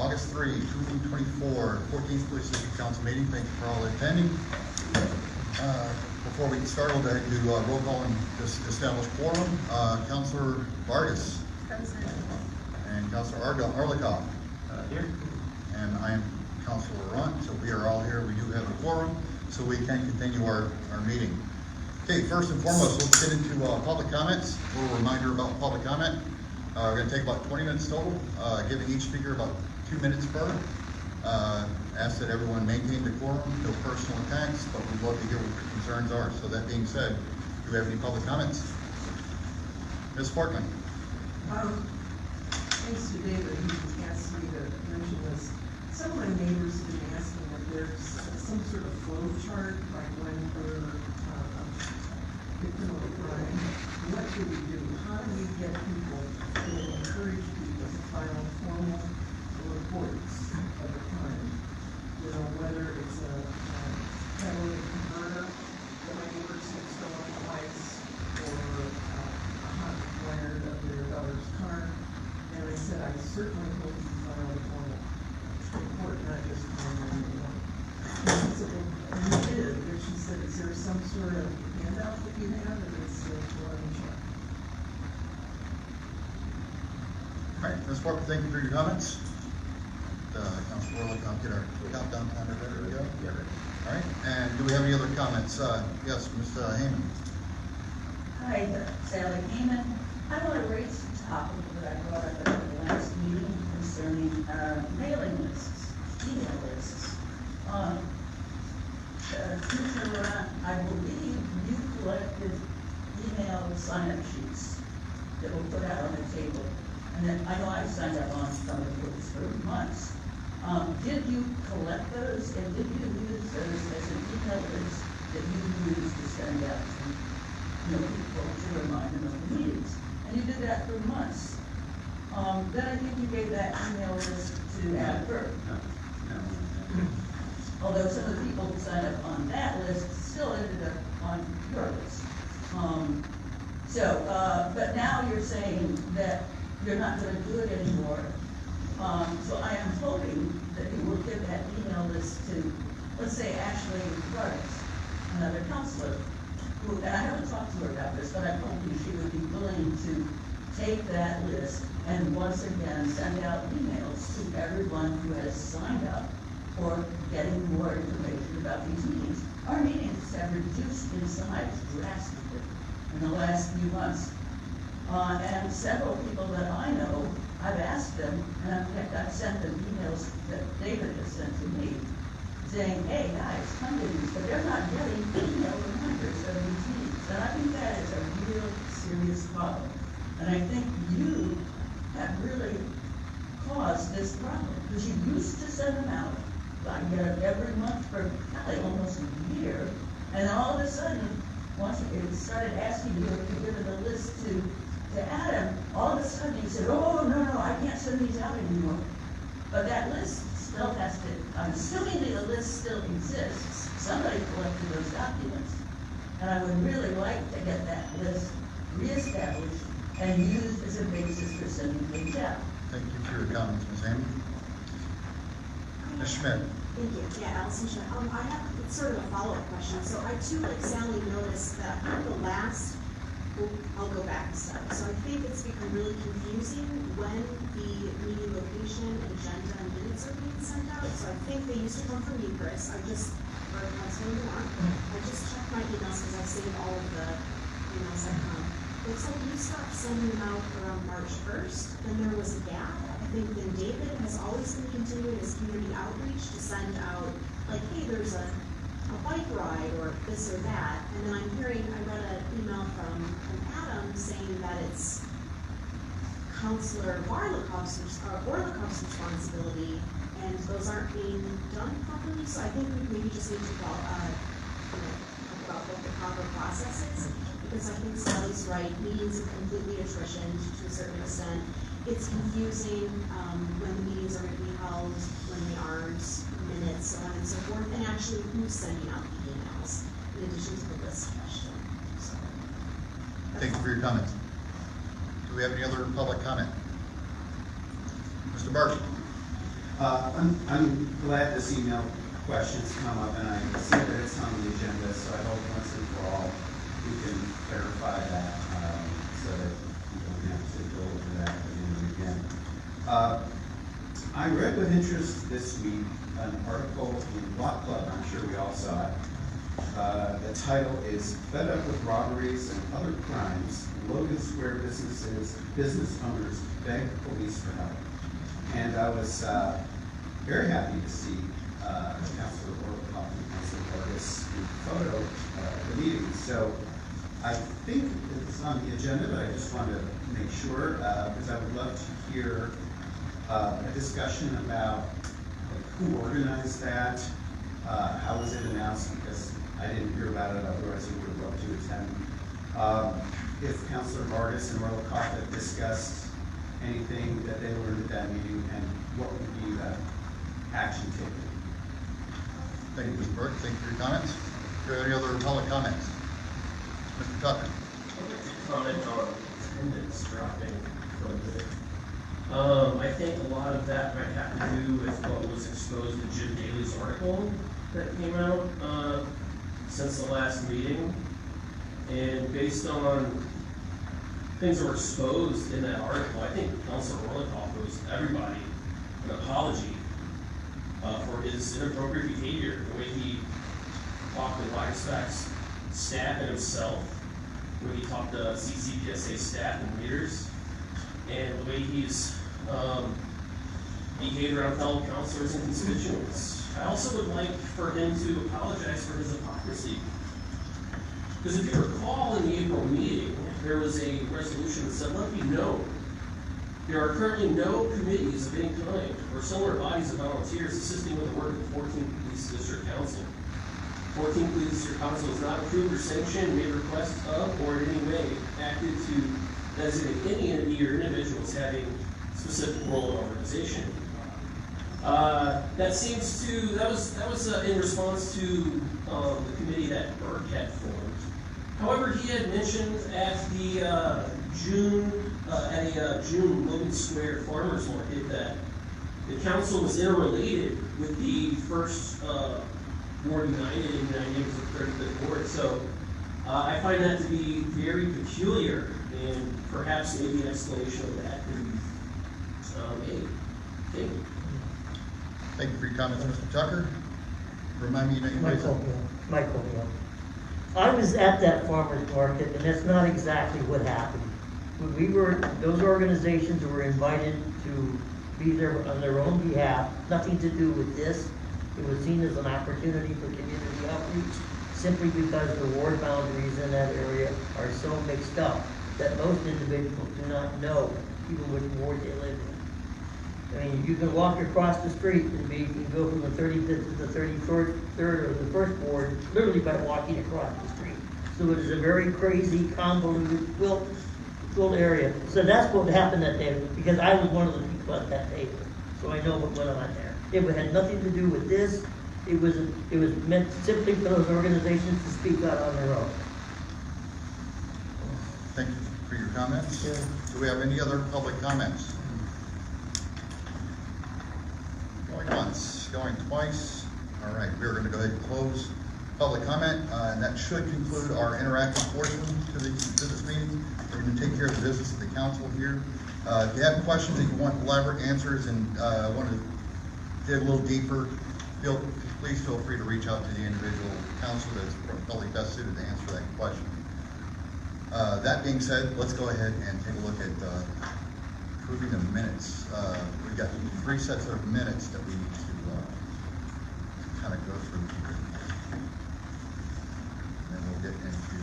August 3, 2024, 14th Police District Council meeting. Thank you for all attending. Before we get started, we'll go ahead and do roll call and establish quorum. Councilor Vargas. Present. And Councilor Arlikoff. Here. And I am Councilor Runt, so we are all here. We do have a quorum, so we can continue our meeting. Okay, first and foremost, let's get into public comments. A little reminder about public comment. We're going to take about 20 minutes total, giving each speaker about 2 minutes per. Ask that everyone maintain decorum, no personal attacks, but we'd love to hear what your concerns are. So that being said, do we have any public comments? Ms. Portman. Thanks to David, he asked me to mention this. Some of my neighbors have been asking if there's some sort of flow chart, like when we're victim of a crime. What do we do? How do we get people to encourage people to file formal reports of a crime? You know, whether it's a catalytic converter that my neighbors have stolen twice, or a hot wire of their daughter's car. And I said, I certainly hope you file a formal report, not just on anyone. She said, well, you did, but she said, is there some sort of handout that you have, and it's one check? All right, Ms. Portman, thank you for your comments. Councilor Orlick, get our countdown timer ready to go. Yeah, ready. All right, and do we have any other comments? Yes, Ms. Heyman. Hi, Sally Heyman. I want to raise the topic that I brought up at the last meeting concerning mailing lists, email lists. Commissioner Laurent, I believe you collected email sign-up sheets that were put out on the table. And then I know I've signed up on some of those for months. Did you collect those, and did you use those as an email list that you used to send out to people to remind them of the meetings? And you did that for months. Then I think you gave that email list to Adam Burke. No. Although some of the people who signed up on that list still ended up on your list. But now you're saying that you're not going to do it anymore. So I am hoping that you will give that email list to, let's say, Ashley Vargas, another counselor, who, and I haven't talked to her about this, but I'm hoping she would be willing to take that list and once again send out emails to everyone who has signed up for getting more information about these meetings. Our meetings have reduced in size drastically in the last few months. And several people that I know, I've asked them, and in fact I've sent them emails that David has sent to me, saying, hey guys, come to these, but they're not getting email reminders of these meetings. And I think that is a real serious problem. And I think you have really caused this problem, because you used to send them out, I get it every month for probably almost a year, and all of a sudden, once it started asking you to give it a list to Adam, all of a sudden he said, oh, no, I can't send these out anymore. But that list still has to, I'm assuming the list still exists. Somebody collected those documents. And I would really like to get that list reestablished and used as a basis for sending things out. Thank you for your comments, Ms. Heyman. Ms. Schmidt. Thank you. Yeah, Allison Schmidt. I have sort of a follow-up question. So I too, like Sally, noticed that on the last, I'll go back a step. So I think it's become really confusing when the meeting location, agenda, and minutes are being sent out. So I think they used to come from you, Chris. I just checked my emails because I saved all of the emails that come. Looks like you stopped sending them out around March 1st. Then there was a gap. I think then David has always been continuing his community outreach to send out, like, hey, there's a bike ride or this or that. And then I'm hearing, I read an email from Adam saying that it's Counselor Orlikoff's responsibility, and those aren't being done properly. So I think we maybe just need to talk about what the proper process is. Because I think Sally's right, meetings have completely attritioned to a certain extent. It's confusing when the meetings are going to be held, when they aren't, minutes, so on and so forth, and actually who's sending out the emails, in addition to the list question. So, Thank you for your comments. Do we have any other public comment? Mr. Burke. I'm glad this email questions come up, and I see that it's on the agenda, so I hope once and for all, we can clarify that, so that you don't have to go over that again and again. I read with interest this week an article in Block Club, I'm sure we all saw it. The title is "Fed Up with Robberies and Other Crimes, Logan Square Business Owners Beg Police for Help." And I was very happy to see Councilor Orlikoff and Councilor Vargas in photo at the meeting. So I think it's on the agenda, but I just want to make sure, because I would love to hear a discussion about who organized that, how was it announced, because I didn't hear about it, otherwise I would have loved to attend. If Councilor Vargas and Orlikoff have discussed anything that they learned at that meeting, and what would be the action taken? Thank you, Mr. Burke. Thank you for your comments. Are there any other public comments? Mr. Tucker? Comment on attendance dropping from the, I think a lot of that might have to do with what was exposed in Jim Daly's article that came out since the last meeting. And based on things that were exposed in that article, I think Councilor Orlikoff owes everybody an apology for his inappropriate behavior, the way he talked to Livestock's staff and himself, when he talked to CCPSA staff and leaders, and the way he's behaved around fellow councilors and constituents. I also would like for him to apologize for his hypocrisy. Because if you recall in the April meeting, there was a resolution that said, let me know, there are currently no committees of any kind or similar bodies of volunteers assisting with the work of the 14th Police District Council. 14th Police District Council has not approved or sanctioned, made requests of, or in any way acted to designate any entity or individuals having a specific role in organization. That was in response to the committee that Burke had formed. However, he had mentioned at the June Logan Square Farmers Market that the council was interrelated with the first Ward United and United Neighbors of the 35th Ward. So I find that to be very peculiar, and perhaps maybe an explanation of that could be made. Thank you. Thank you for your comments, Mr. Tucker. Remind me your name, please. Michael Hill. I was at that farmer's market, and that's not exactly what happened. Those organizations were invited to be there on their own behalf, nothing to do with this. It was seen as an opportunity for community outreach, simply because the ward boundaries in that area are so mixed up that most individuals do not know even which ward they live in. I mean, you can walk across the street and you can go from the 35th to the 33rd or the first ward, literally by walking across the street. So it is a very crazy, convoluted, quilt area. So that's what happened that day, because I was one of the people at that table. So I know what went on there. It had nothing to do with this. It was meant simply for those organizations to speak out on their own. Thank you for your comments. Yeah. Do we have any other public comments? Going once, going twice. All right, we're going to go ahead and close public comment, and that should conclude our interactive portion to this meeting. We're going to take care of the business of the council here. If you have questions and you want elaborate answers and want to dig a little deeper, please feel free to reach out to the individual council that's probably best suited to answer that question. That being said, let's go ahead and take a look at approving the minutes. We've got 3 sets of minutes that we need to kind of go through here. And then we'll get into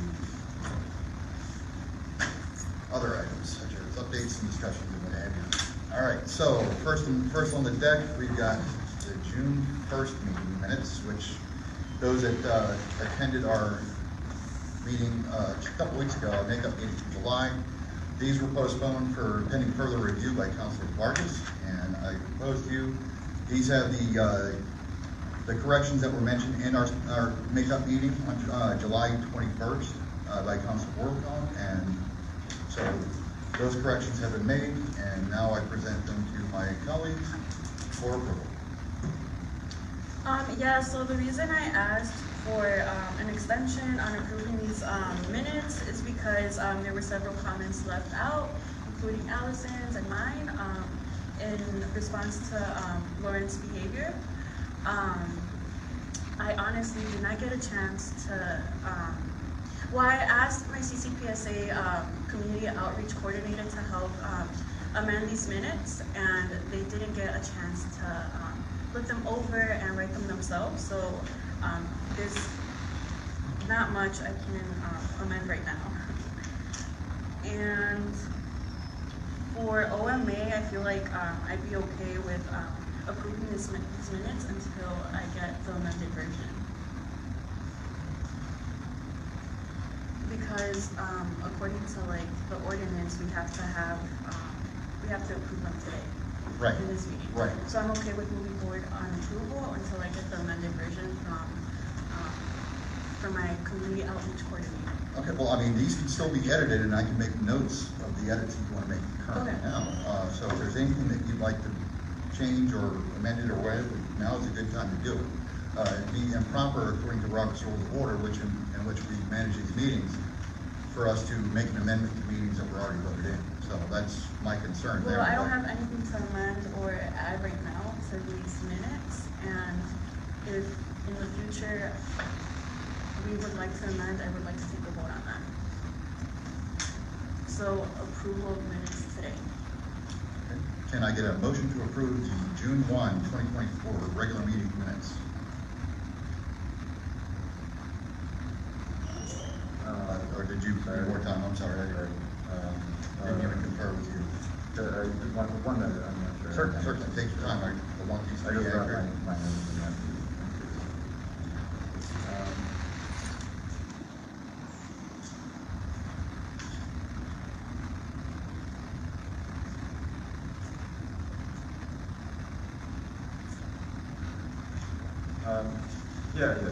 other items such as updates and discussions and what have you. All right, so first on the deck, we've got the June 1st meeting minutes, which those that attended our meeting a couple weeks ago, our makeup meeting from July, these were postponed for pending further review by Councilor Vargas, and I proposed to you. These have the corrections that were mentioned in our makeup meeting on July 21st by Councilor Orlikoff, and so those corrections have been made, and now I present them to my colleagues. for approval. Yeah, so the reason I asked for an extension on approving these minutes is because there were several comments left out, including Allison's and mine, in response to Lauren's behavior. I honestly did not get a chance to, well, I asked my CCPSA community outreach coordinator to help amend these minutes, and they didn't get a chance to look them over and write them themselves, so there's not much I can amend right now. And for OMA, I feel like I'd be okay with approving these minutes until I get the amended version. Because according to like the ordinance, we have to approve them today. Right, In this meeting. right. So I'm okay with moving forward on approval until I get the amended version from my community outreach coordinator. Okay, well, I mean, these can still be edited, and I can make notes of the edits that you want to make currently Okay. now. So if there's anything that you'd like to change or amend it or whatever, now is a good time to do it. It'd be improper, according to Robert's Rules of Order, in which we manage these meetings, for us to make an amendment to meetings that were already voted in. So that's my concern there. Well, I don't have anything to amend or add right now to these minutes, and if in the future we would like to amend, I would like to take a vote on that. So approval of minutes today. Okay. Can I get a motion to approve the June 1, 2024 regular meeting minutes? Or did you need more time? I'm sorry, I didn't even confer with you. One minute, I'm not sure. Certainly, take your time. I want these I to be just got accurate. my notes in that.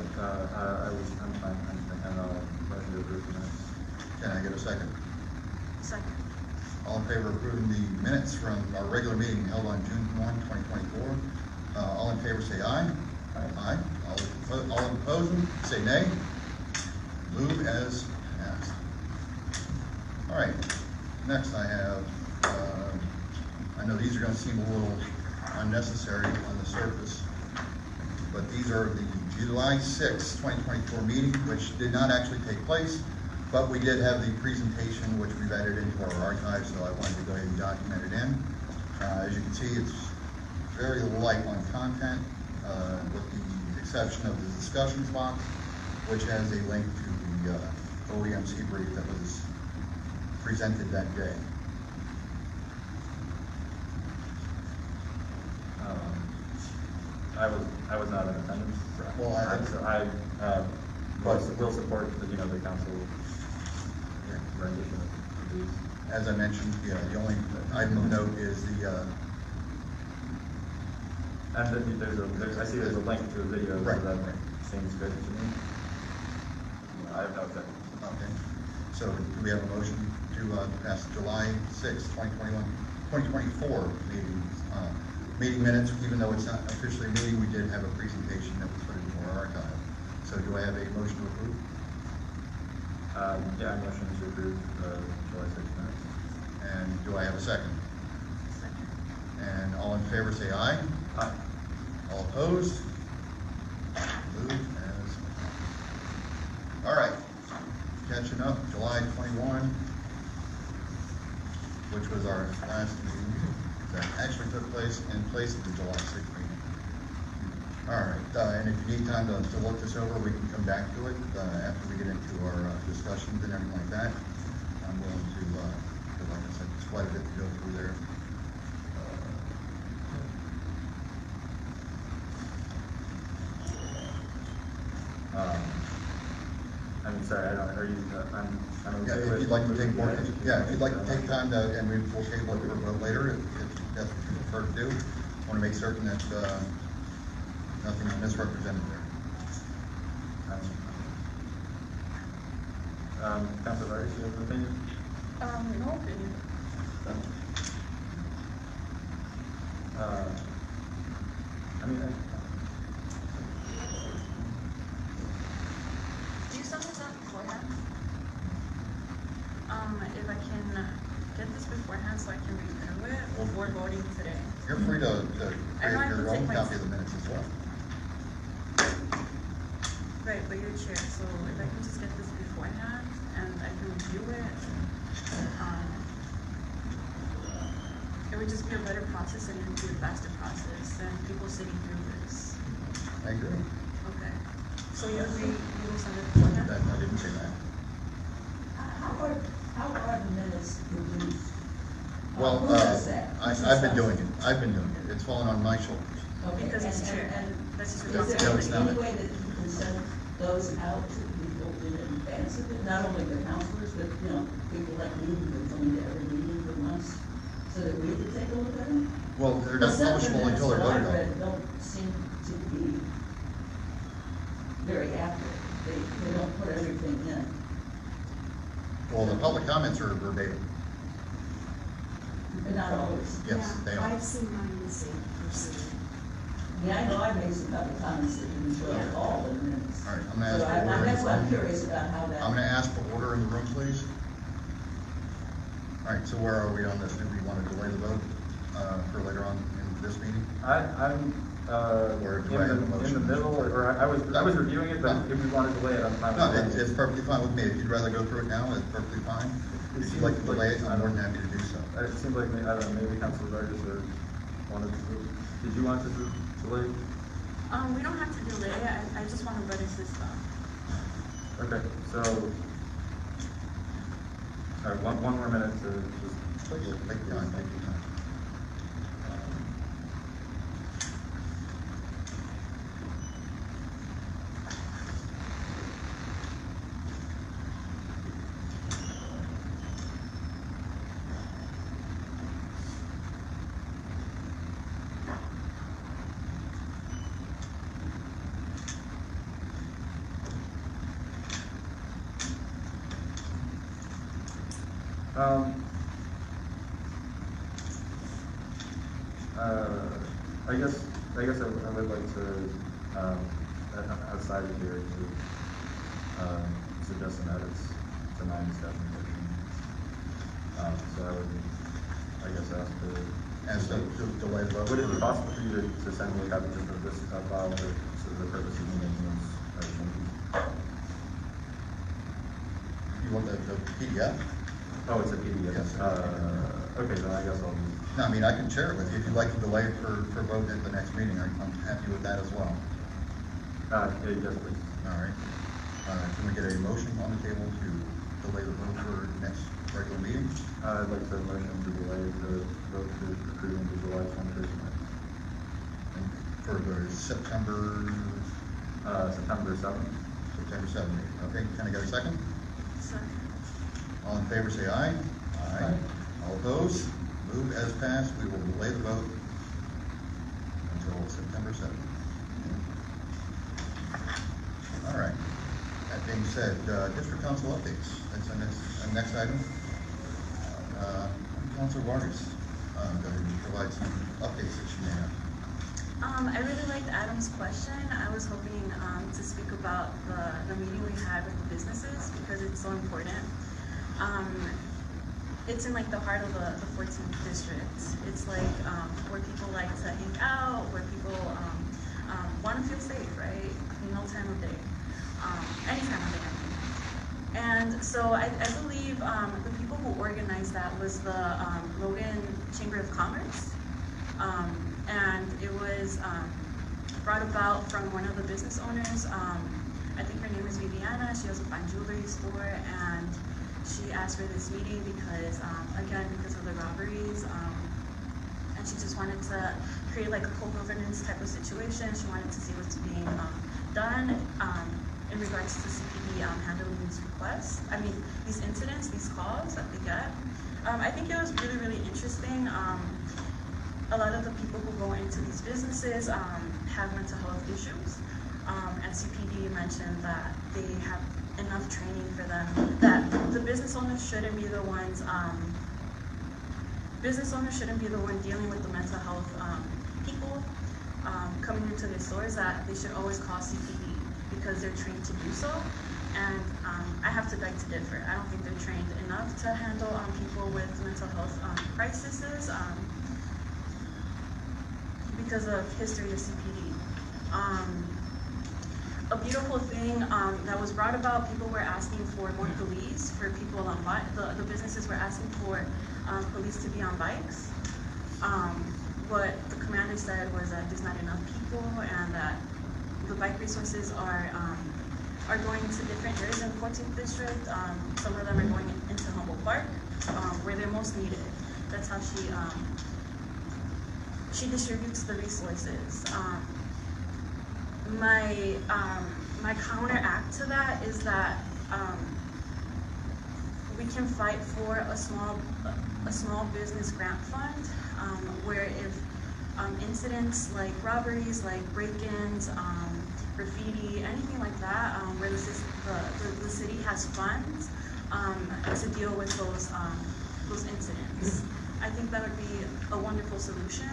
I'm fine, and motion to approve the minutes. Can I get a second? Second. All in favor of approving the minutes from our regular meeting held on June 1, 2024? All in favor say aye. Aye. All opposed, say nay. Move as asked. All right, next I have, I know these are gonna seem a little unnecessary on the surface, but these are the July 6, 2024 meeting, which did not actually take place, but we did have the presentation, which we've added into our archive, so I wanted to go ahead and document it in. As you can see, it's very light on content, with the exception of the discussions box, which has a link to the OEMC brief that was presented that day. I was not in attendance. Well, Will support the council rendition of these. As I mentioned, the only item of note is the, And then I see there's a link to a video, Right. so that seems good to me. I have no objection. okay. So do we have a motion to pass July 6, 2024 meeting minutes? Even though it's not officially a meeting, we did have a presentation that was put into our archive. So do I have a motion to approve? Yeah, I motion to approve July 6th minutes. And do I have a second? Second. And all in favor say aye. Aye. All opposed? Moved as. All right, catching up, July 21, which was our last meeting that actually took place in place of the July 6th meeting. All right, and if you need time to look this over, we can come back to it after we get into our discussions and everything like that. I'm willing to, because like I said, there's quite a bit to go through there. I'm sorry, I'm okay Yeah, if with you'd like to take moving more, forward. yeah, if you'd like to take time to, and we'll table it for a vote later, if that's what you prefer to do. Want to make certain that, nothing is misrepresented there. Councilor Vargas, do you have an opinion? No opinion. I mean, Do you send this out beforehand? If I can get this beforehand so I can review it before voting today. You're free to I know I create your can own take my- copy of the minutes as well. Right, but you're chair, so if I can just get this beforehand and I can review it, it would just be a better process and it would be a faster process than people sitting through this. I agree. Okay. So you agree, you will send it beforehand? I didn't say that. How are the minutes produced? Well, Who does that? I've been doing it. I've been doing it. It's fallen on my shoulders. Okay, Because it's and- chair. And That's his is there responsibility. No, it's not. any way that you can send those out to people in advance of it? Not only the counselors, but, you know, people like me who are coming to every meeting for months, so that we can take a look at them? Well, they're not Some of the publishable until they're minutes voted that I on. read don't seem to be very accurate. They don't put everything in. Well, the public comments are verbatim. But not always. Yes, Yeah, they are. I've seen mine missing personally. Yeah, I know I made some couple comments that didn't show at all in the minutes. All right, I'm gonna ask So for order in that's the why I'm room. curious about how that. I'm gonna ask for order in the room, please. All right, so where are we on this? Do we want to delay the vote, for later on in this meeting? I'm, Or do I have a in the motion? middle, or I was reviewing it, but if we want to delay it, I'm fine No, with it's perfectly fine with me. If you'd rather go through it now, it's perfectly fine. If you'd like to delay it, I'm more than happy to do so. It seemed like, I don't know, maybe Councilor Vargas wanted to, did you want to delay? We don't have to delay it, I just want to run system. Okay, so, all right, one more minute to just, Take your time, take your time. I guess I would like to, outside of here to, suggest some edits to my discussion portion. So I would, I guess, ask As to delay the vote. would it be possible for you to send me a copy just of this file for the purpose of making those changes? You want the PDF? Oh, it's a PDF? Yes. Okay, then I guess I'll just. No, I mean, I can share it with you. If you'd like to delay it for vote at the next meeting, I'm happy with that as well. Yeah, yes, please. All right. Can we get a motion on the table to delay the vote for next regular meeting? I'd like to motion to delay the vote to approve the July 21st minutes. And for the September September 7th. 7th. Okay, can I get a second? So, All in favor, say aye. Aye. All opposed? Move as passed. We will delay the vote until September 7th. All right. That being said, district council updates. That's our next item. Councilor Vargas, going to provide some updates that you may have. I really liked Adam's question. I was hoping to speak about the meeting we had with the businesses because it's so important. It's in like the heart of the 14th district. It's like where people like to hang out, where people want to feel safe, right? No time of day, any time of day. And so I believe the people who organized that was the Logan Chamber of Commerce. And it was brought about from one of the business owners. I think her name is Viviana. She has a fine jewelry store, and she asked for this meeting because, again, because of the robberies, and she just wanted to create like a co-governance type of situation. She wanted to see what's being done in regards to CPD handling these requests. I mean, these incidents, these calls that they get. I think it was really, really interesting. A lot of the people who go into these businesses have mental health issues, and CPD mentioned that they have enough training for them, that the business owners shouldn't be the ones, dealing with the mental health people coming into their stores that they should always call CPD because they're trained to do so. And I have to beg to differ. I don't think they're trained enough to handle people with mental health crises because of history of CPD. A beautiful thing that was brought about, people were asking for more police for people on bikes. The businesses were asking for police to be on bikes. What the commander said was that there's not enough people and that the bike resources are going to different areas in the 14th district. Some of them are going into Humboldt Park, where they're most needed. That's how she distributes the resources. My counteract to that is that we can fight for a small business grant fund, where if incidents like robberies, like break-ins, graffiti, anything like that, where the city has funds to deal with those incidents. I think that would be a wonderful solution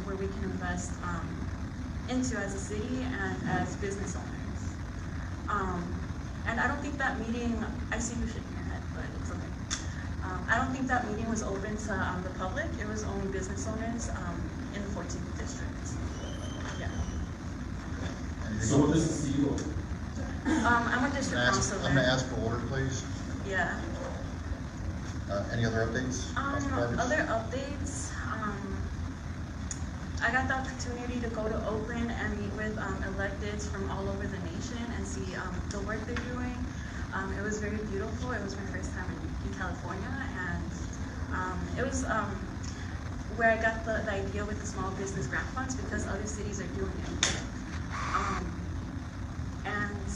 where we can invest into as a city and as business owners. And I don't think that meeting, I see you shaking your head, but it's okay. I don't think that meeting was open to the public. It was only business owners in the 14th district. Yeah. So what business do you own? I'm a district councilor. I'm gonna ask for order, please. Yeah. Any other updates? Other updates, I got the opportunity to go to Oakland and meet with electeds from all over the nation and see the work they're doing. It was very beautiful. It was my first time in California, and it was where I got the idea with the small business grant funds because other cities are doing it. And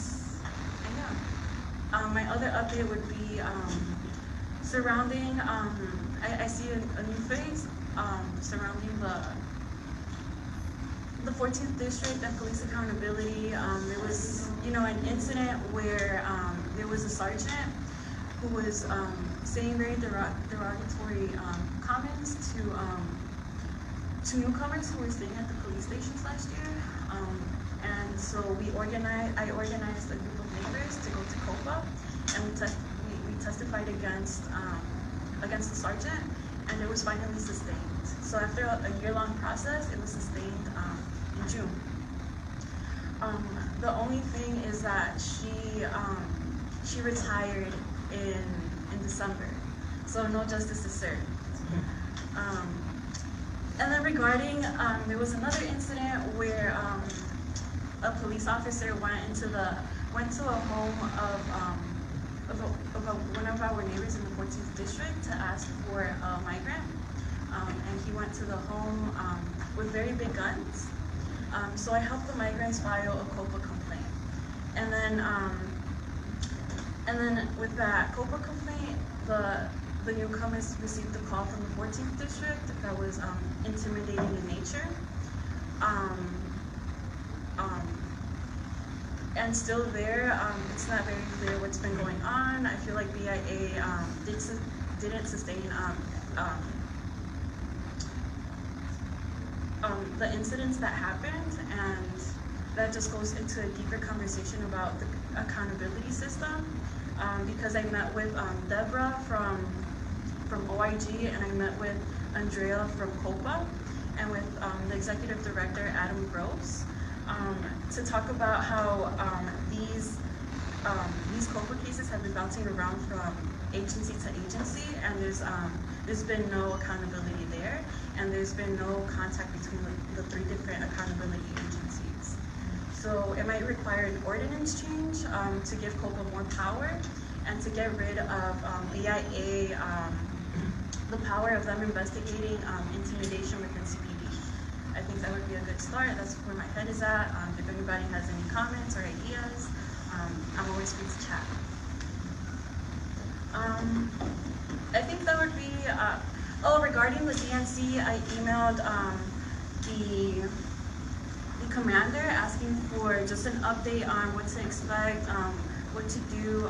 yeah, my other update would be surrounding, I see a new phase surrounding the 14th district and police accountability. There was, an incident where there was a sergeant who was saying very derogatory comments to newcomers who were staying at the police stations last year. And so I organized a group of neighbors to go to COPA, and we testified against the sergeant, and it was finally sustained. So after a year-long process, it was sustained in June. The only thing is that she retired in December, so no justice is served. And then regarding, there was another incident where a police officer went to a home of one of our neighbors in the 14th district to ask for a migrant, and he went to the home with very big guns. So I helped the migrants file a COPA complaint, and then with that COPA complaint, the newcomers received a call from the 14th district that was intimidating in nature. And still there, it's not very clear what's been going on. I feel like BIA didn't sustain the incidents that happened, and that just goes into a deeper conversation about the accountability system. Because I met with Deborah from OIG, and I met with Andrea from COPA, and with the executive director, Adam Groves, to talk about how these COPA cases have been bouncing around from agency to agency, and there's been no accountability there, and there's been no contact between the three different accountability agencies. So it might require an ordinance change to give COPA more power and to get rid of BIA, the power of them investigating intimidation within CPD. I think that would be a good start. That's where my head is at. If anybody has any comments or ideas, I'm always free to chat. I think that would be, regarding the DNC, I emailed the commander asking for just an update on what to expect, what to do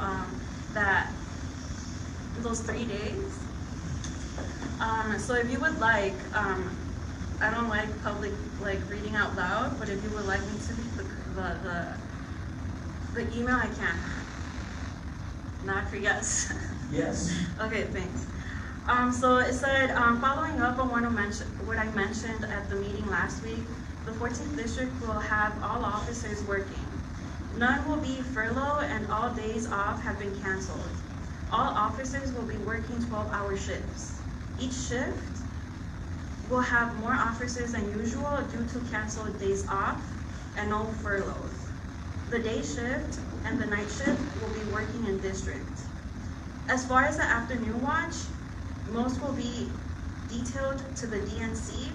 those 3 days. So if you would like, I don't like public, like, reading out loud, but if you would like me to read the email, I can. Not for yes. Yes. Okay, thanks. So it said, following up on what I mentioned at the meeting last week, the 14th district will have all officers working. None will be furloughed and all days off have been canceled. All officers will be working 12-hour shifts. Each shift will have more officers than usual due to canceled days off and no furloughs. The day shift and the night shift will be working in district. As far as the afternoon watch, most will be detailed to the DNC,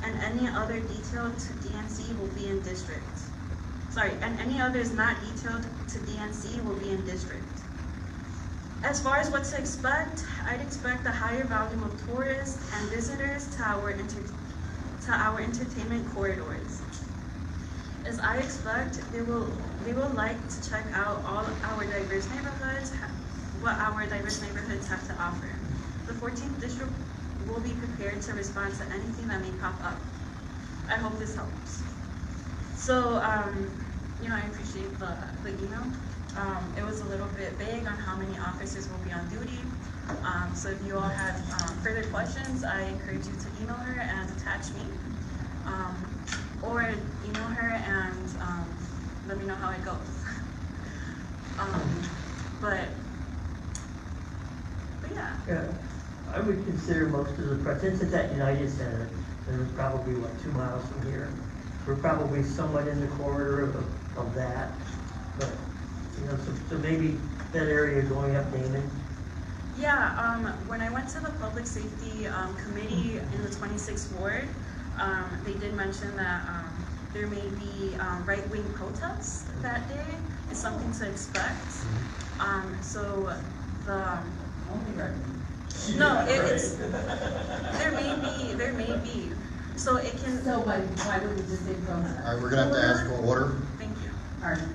and any other detailed to DNC will be in district. Sorry, and any others not detailed to DNC will be in district. As far as what to expect, I'd expect a higher volume of tourists and visitors to our entertainment corridors. As I expect, they will like to check out all our diverse neighborhoods, what our diverse neighborhoods have to offer. The 14th district will be prepared to respond to anything that may pop up. I hope this helps. So, I appreciate the email. It was a little bit vague on how many officers will be on duty. So if you all have further questions, I encourage you to email her and attach me. Or email her and let me know how it goes. But yeah. Yeah, I would consider most of the, since it's at United Center, and it's probably, 2 miles from here, we're probably somewhat in the corridor of that, but, so maybe that area going up Damon. Yeah, when I went to the Public Safety Committee in the 26th Ward, they did mention that there may be right-wing protests that day. It's something to expect. So the Only right. no, it's there may be. So it can. So why would we just say from? All right, we're gonna have to ask for order. Thank you. Pardon?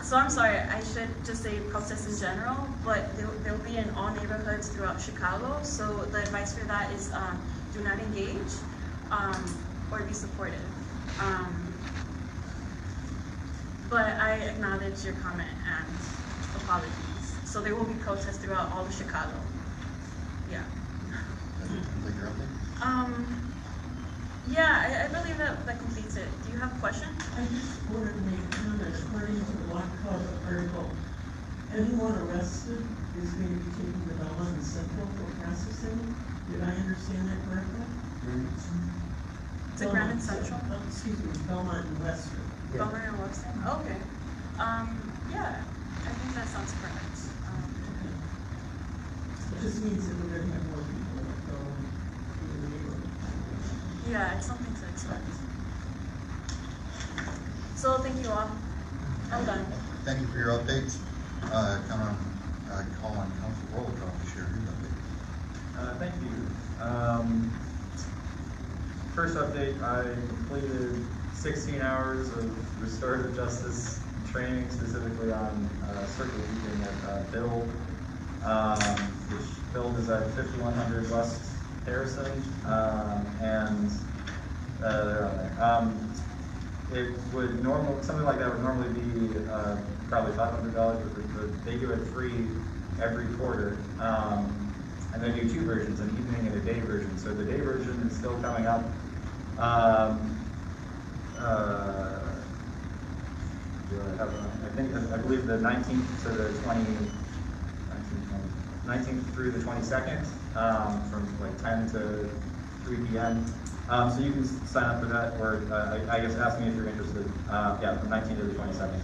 So I'm sorry, I should just say protests in general, but there'll be in all neighborhoods throughout Chicago. So the advice for that is do not engage or be supportive. But I acknowledge your comment and apologies. So there will be protests throughout all of Chicago. Yeah. Complete your update? Yeah, I believe that completes it. Do you have a question? I just wanted to make a comment, according to the Black Club article, anyone arrested is going to be taken to Belmont and Central for processing. Did I understand that correctly? To Grand and Central? Excuse me, Belmont and Western. Yeah. Belmont and Webster? Okay. Yeah, I think that sounds correct. It just means that we're going to have more people that go into the neighborhood. Yeah, it's something to expect. So thank you all. I'm done. Thank you for your updates. Call on Council Rollicott to share his update. Thank you. First update, I completed 16 hours of restorative justice training, specifically on circuit keeping at Build, which Build is at 5100 West Harrison, and they're on there. It would something like that would normally be probably $500, but they do it free every quarter. And they do 2 versions, an evening and a day version. So the day version is still coming up. I believe the 19th to the 19th through the 22nd, from like 10 to 3 p.m. So you can sign up for that, or I guess ask me if you're interested. Yeah, from 19th to the 22nd.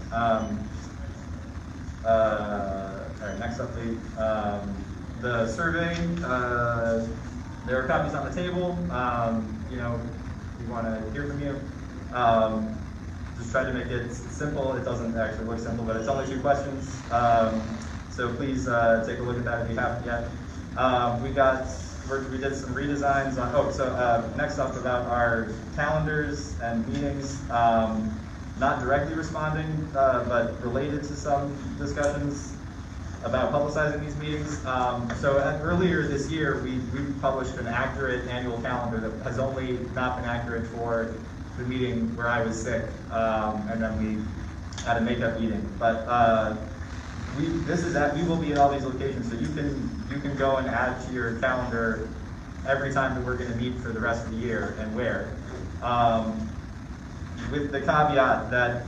All right, next update. The survey, there are copies on the table. We want to hear from you. Just try to make it simple. It doesn't actually look simple, but it's only 2 questions. So please take a look at that if you haven't yet. We did some redesigns on, next up about our calendars and meetings, not directly responding, but related to some discussions. about publicizing these meetings. Earlier this year, we published an accurate annual calendar that has only not been accurate for the meeting where I was sick, and then we had a makeup meeting. But we will be at all these locations, so you can go and add to your calendar every time that we're going to meet for the rest of the year and where. With the caveat that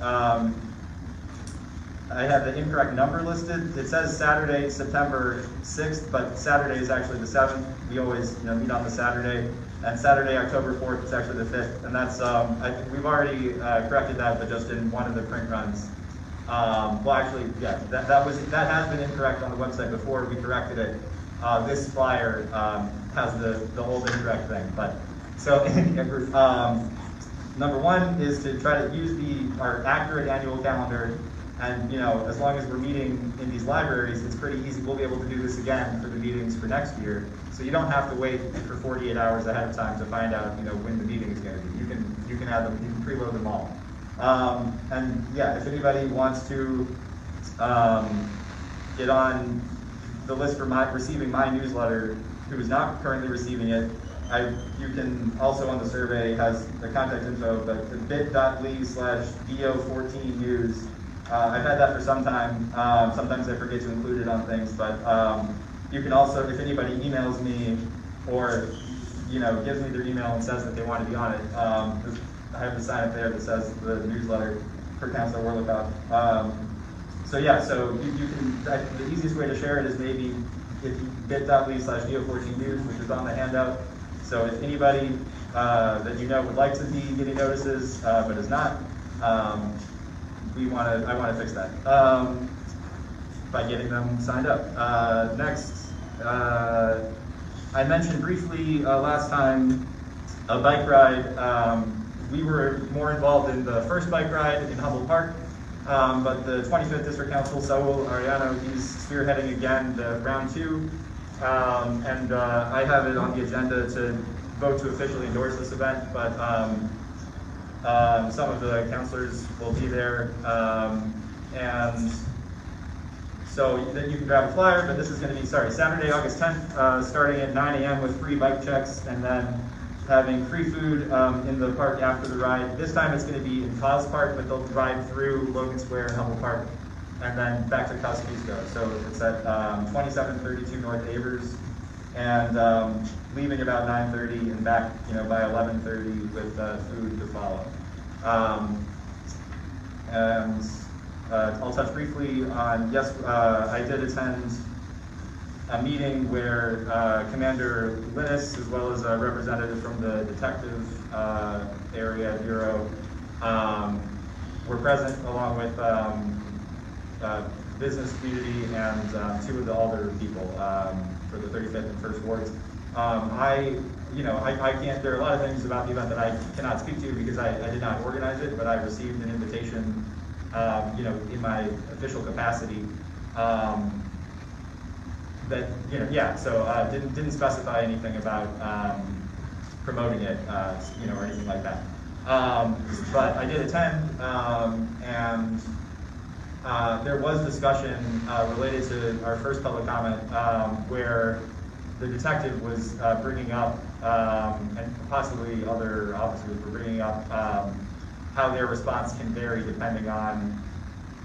I have the incorrect number listed. It says Saturday, September 6th, but Saturday is actually the 7th. We always meet on the Saturday. And Saturday, October 4th is actually the 5th. And that's, I think we've already corrected that, but just in one of the print runs. Well, actually, yeah, that has been incorrect on the website before we corrected it. This flyer has the old incorrect thing. But so number one is to try to use our accurate annual calendar. And as long as we're meeting in these libraries, it's pretty easy. We'll be able to do this again for the meetings for next year. So you don't have to wait for 48 hours ahead of time to find out, when the meeting is going to be. You can add them. You can preload them all. And yeah, if anybody wants to get on the list for receiving my newsletter, who is not currently receiving it, you can also on the survey has the contact info, but the bit.ly/do14news. I've had that for some time. Sometimes I forget to include it on things, but you can also, if anybody emails me or gives me their email and says that they want to be on it, I have the sign up there that says the newsletter for Councilor Warlickoff. So yeah, so you can. The easiest way to share it is maybe if you bit.ly/do14news, which is on the handout. So if anybody that would like to be getting notices but is not. I want to fix that by getting them signed up. Next, I mentioned briefly last time a bike ride. We were more involved in the first bike ride in Humboldt Park, but the 25th District Council, Saul Ariano, he's spearheading again the round 2, and I have it on the agenda to vote to officially endorse this event, but some of the counselors will be there, and so then you can grab a flyer, but this is going to be, Saturday, August 10th, starting at 9 a.m. with free bike checks, and then having free food in the park after the ride. This time it's going to be in Cos Park, but they'll drive through Logan Square and Humboldt Park, and then back to Kosciuszko. So it's at 2732 North Avers, and leaving about 9:30 and back, by 11:30 with food to follow. And I'll touch briefly on, yes, I did attend a meeting where Commander Linus, as well as a representative from the detective area bureau, were present, along with business community and 2 of the alder people for the 35th and 1st wards. I can't, there are a lot of things about the event that I cannot speak to because I did not organize it, but I received an invitation, in my official capacity, that, so didn't specify anything about promoting it, or anything like that. But I did attend, and there was discussion related to our first public comment, where the detective was bringing up, and possibly other officers were bringing up, how their response can vary depending on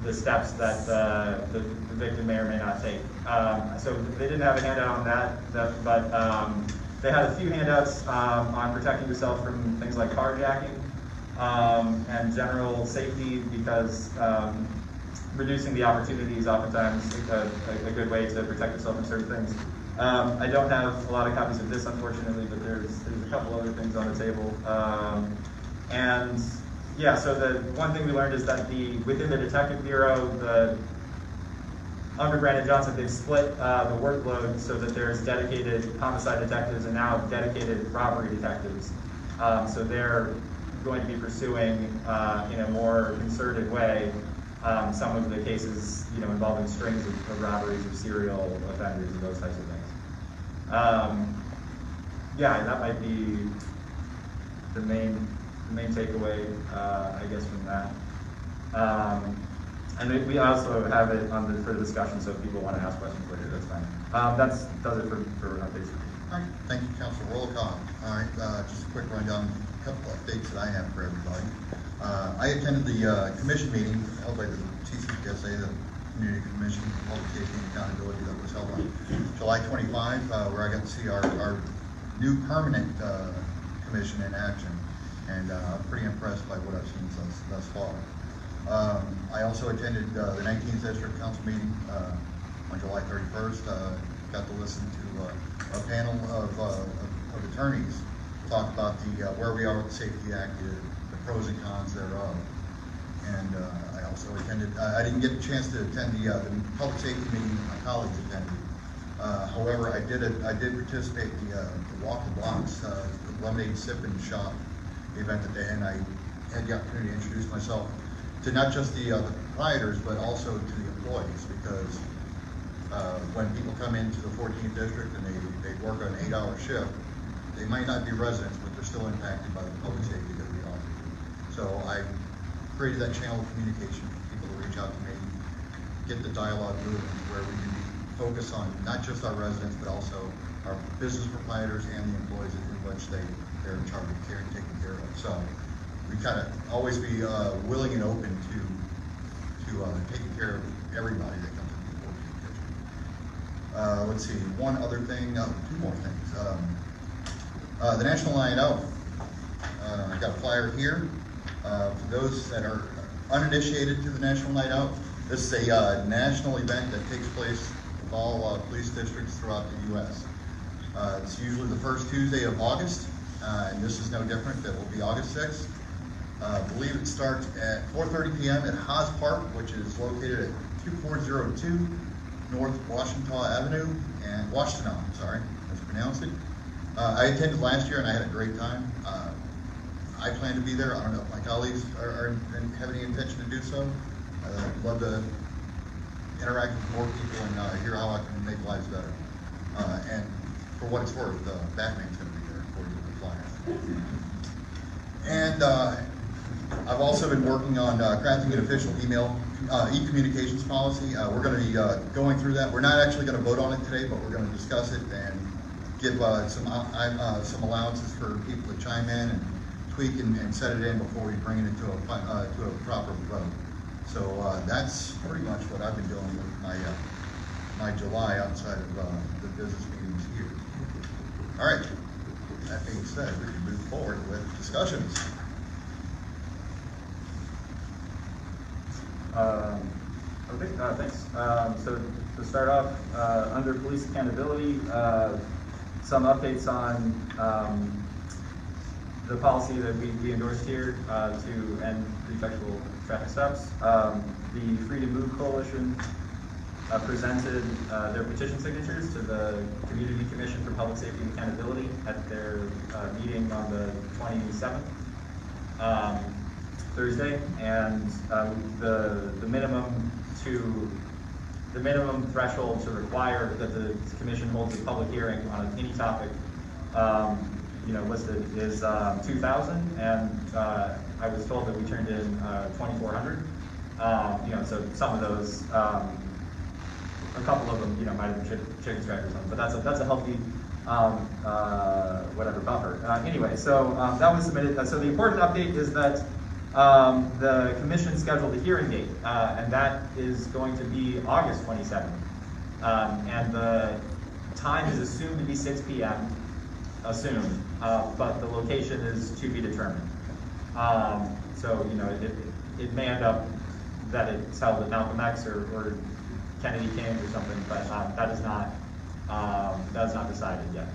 the steps that the victim may or may not take. So they didn't have a handout on that, but they had a few handouts on protecting yourself from things like carjacking and general safety, because reducing the opportunity is oftentimes a good way to protect yourself from certain things. I don't have a lot of copies of this, unfortunately, but there's a couple other things on the table. And yeah, so the one thing we learned is that within the Detective Bureau, under Brandon Johnson, they've split the workload so that there's dedicated homicide detectives and now dedicated robbery detectives. So they're going to be pursuing in a more concerted way some of the cases, involving strings of robberies or serial offenders and those types of things. Yeah, that might be the main takeaway, I guess, from that. And we also have it on the, for the discussion, so if people want to ask questions later, that's fine. Does it for updates. All right, thank you, Councilor. Roll call. All right, just a quick rundown, a couple of updates that I have for everybody. I attended the commission meeting held by the TCPSA, the Community Commission for Public Safety and Accountability, that was held on July 25, where I got to see our new permanent commission in action, and I'm pretty impressed by what I've seen thus far. I also attended the 19th District Council meeting on July 31st. Got to listen to a panel of attorneys talk about the where we are with the Safety Act, the pros and cons thereof. And I also attended, I didn't get a chance to attend the public safety meeting that my colleagues attended. However, I did participate in the Walk the Blocks, the Lemonade Sip and Shop event that they had, and I had the opportunity to introduce myself to not just the proprietors, but also to the employees, because when people come into the 14th District and they work an 8-hour shift, they might not be residents, but they're still impacted by the public safety that we offer. So I created that channel of communication for people to reach out to me, get the dialogue moving to where we can focus on not just our residents, but also our business proprietors and the employees in which they're in charge of taking care of. So we kind of always be willing and open to taking care of everybody that comes into the 14th District. Let's see, one other thing, two more things. The National Night Out. I got a flyer here. For those that are uninitiated to the National Night Out, this is a national event that takes place with all police districts throughout the U.S. It's usually the first Tuesday of August, and this is no different. That will be August 6th. I believe it starts at 4:30 p.m. at Haas Park, which is located at 2402 North Washington Avenue, and Washington, sorry, let's pronounce it. I attended last year and I had a great time. I plan to be there. I don't know if my colleagues have any intention to do so. I'd love to interact with more people and hear how I can make lives better. And for what it's worth, Batman's going to be there according to the flyer. And I've also been working on crafting an official email e-communications policy. We're going to be going through that. We're not actually going to vote on it today, but we're going to discuss it and give some allowances for people to chime in and tweak and set it in before we bring it into a proper vote. So that's pretty much what I've been doing with my July outside of the business meetings here. All right. That being said, we can move forward with discussions. Okay, thanks. So to start off, under police accountability, some updates on the policy that we endorsed here to end pretextual traffic stops. The Free to Move Coalition presented their petition signatures to the Community Commission for Public Safety and Accountability at their meeting on the 27th, Thursday, and the minimum threshold to require that the commission holds a public hearing on any topic, listed is 2,000, and I was told that we turned in 2,400. So some of those. A couple of them, might have been chicken scratch or something, but that's a healthy, buffer. Anyway, so that was submitted. So the important update is that the commission scheduled a hearing date, and that is going to be August 27th. And the time is assumed to be 6 p.m. Assumed, but the location is to be determined. So it may end up that it's held at Malcolm X or Kennedy King or something, but that is not decided yet.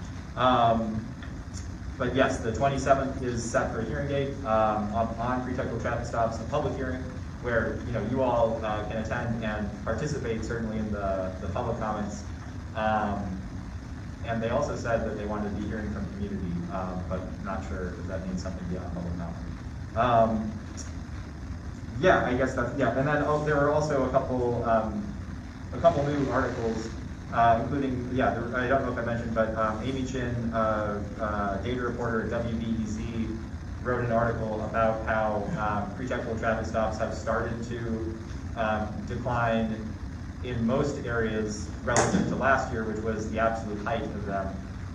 But yes, the 27th is set for a hearing date on pretextual traffic stops, a public hearing where you all can attend and participate certainly in the public comments. And they also said that they wanted to be hearing from community, but not sure if that means something beyond public comment. I guess that's And then there were also a couple new articles, including, I don't know if I mentioned, but Amy Chin, data reporter at WBEZ, wrote an article about how pretextual traffic stops have started to decline in most areas relative to last year, which was the absolute height of them.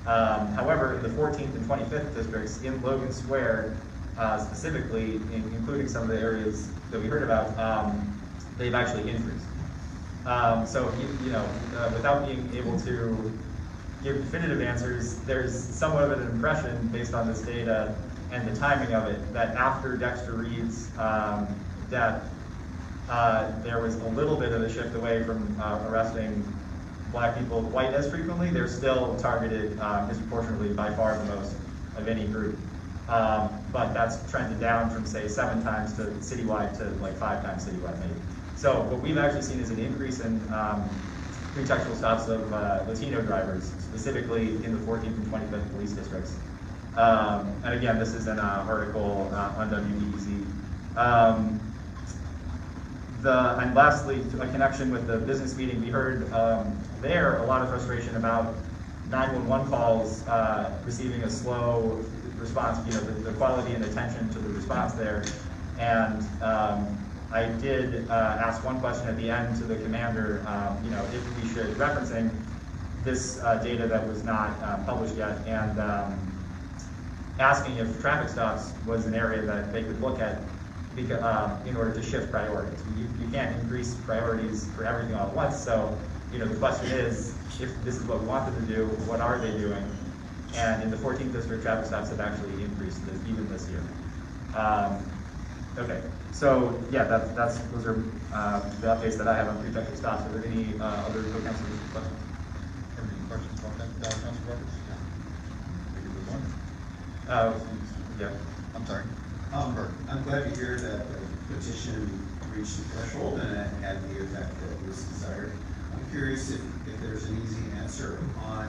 However, in the 14th and 25th districts in Logan Square, specifically, including some of the areas that we heard about, they've actually increased. So, without being able to give definitive answers, there's somewhat of an impression based on this data and the timing of it that after Dexter Reed's death, there was a little bit of a shift away from arresting black people quite as frequently. They're still targeted disproportionately by far the most of any group. But that's trended down from, say, 7 times to citywide to like 5 times citywide maybe. So what we've actually seen is an increase in pretextual stops of Latino drivers, specifically in the 14th and 25th police districts. And again, this is an article on WBEZ. And lastly, a connection with the business meeting, we heard there a lot of frustration about 911 calls receiving a slow response, the quality and attention to the response there. And I did ask one question at the end to the commander, if we should, referencing this data that was not published yet, and asking if traffic stops was an area that they could look at in order to shift priorities. You can't increase priorities for everything all at once, so the question is, if this is what we want them to do, what are they doing? And in the 14th district, traffic stops have actually increased even this year. Okay, so yeah, those are the updates that I have on pretextual stops. Are there any other co-councilors questions? Any questions about that, Council Roberts? We can move on. Yeah. I'm sorry. I'm glad to hear that the petition reached the threshold and it had the effect that was desired. I'm curious if there's an easy answer on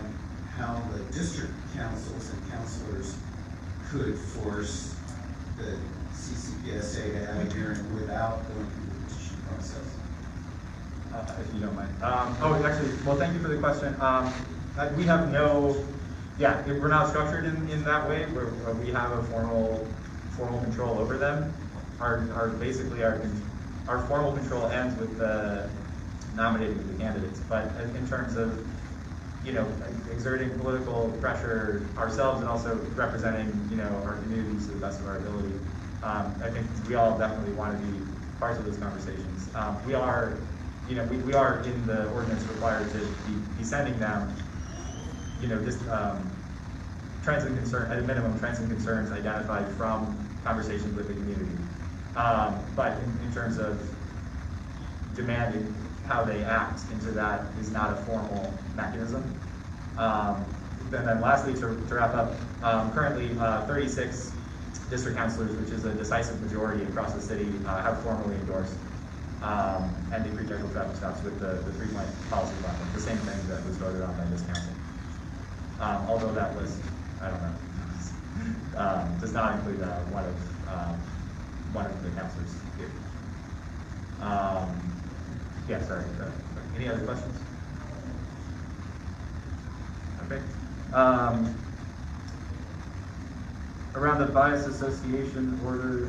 how the district councils and councilors could force the CCPSA to have a hearing without going through the petition process. If you don't mind. Actually, well, thank you for the question. We have we're not structured in that way, where we have a formal control over them. Our formal control ends with the nominating of the candidates. But in terms of exerting political pressure ourselves and also representing our communities to the best of our ability, I think we all definitely want to be parts of those conversations. We are in the ordinance required to be sending them trends and concerns, at a minimum, trends and concerns identified from conversations with the community. But in terms of demanding how they act into that is not a formal mechanism. Then lastly, to wrap up, currently 36 district councilors, which is a decisive majority across the city, have formally endorsed ending pretextual traffic stops with the 3-point policy platform, the same thing that was voted on by this council. Although that was, I don't know, does not include one of the councilors here. Yeah, sorry. Any other questions? Okay. Around the bias association order,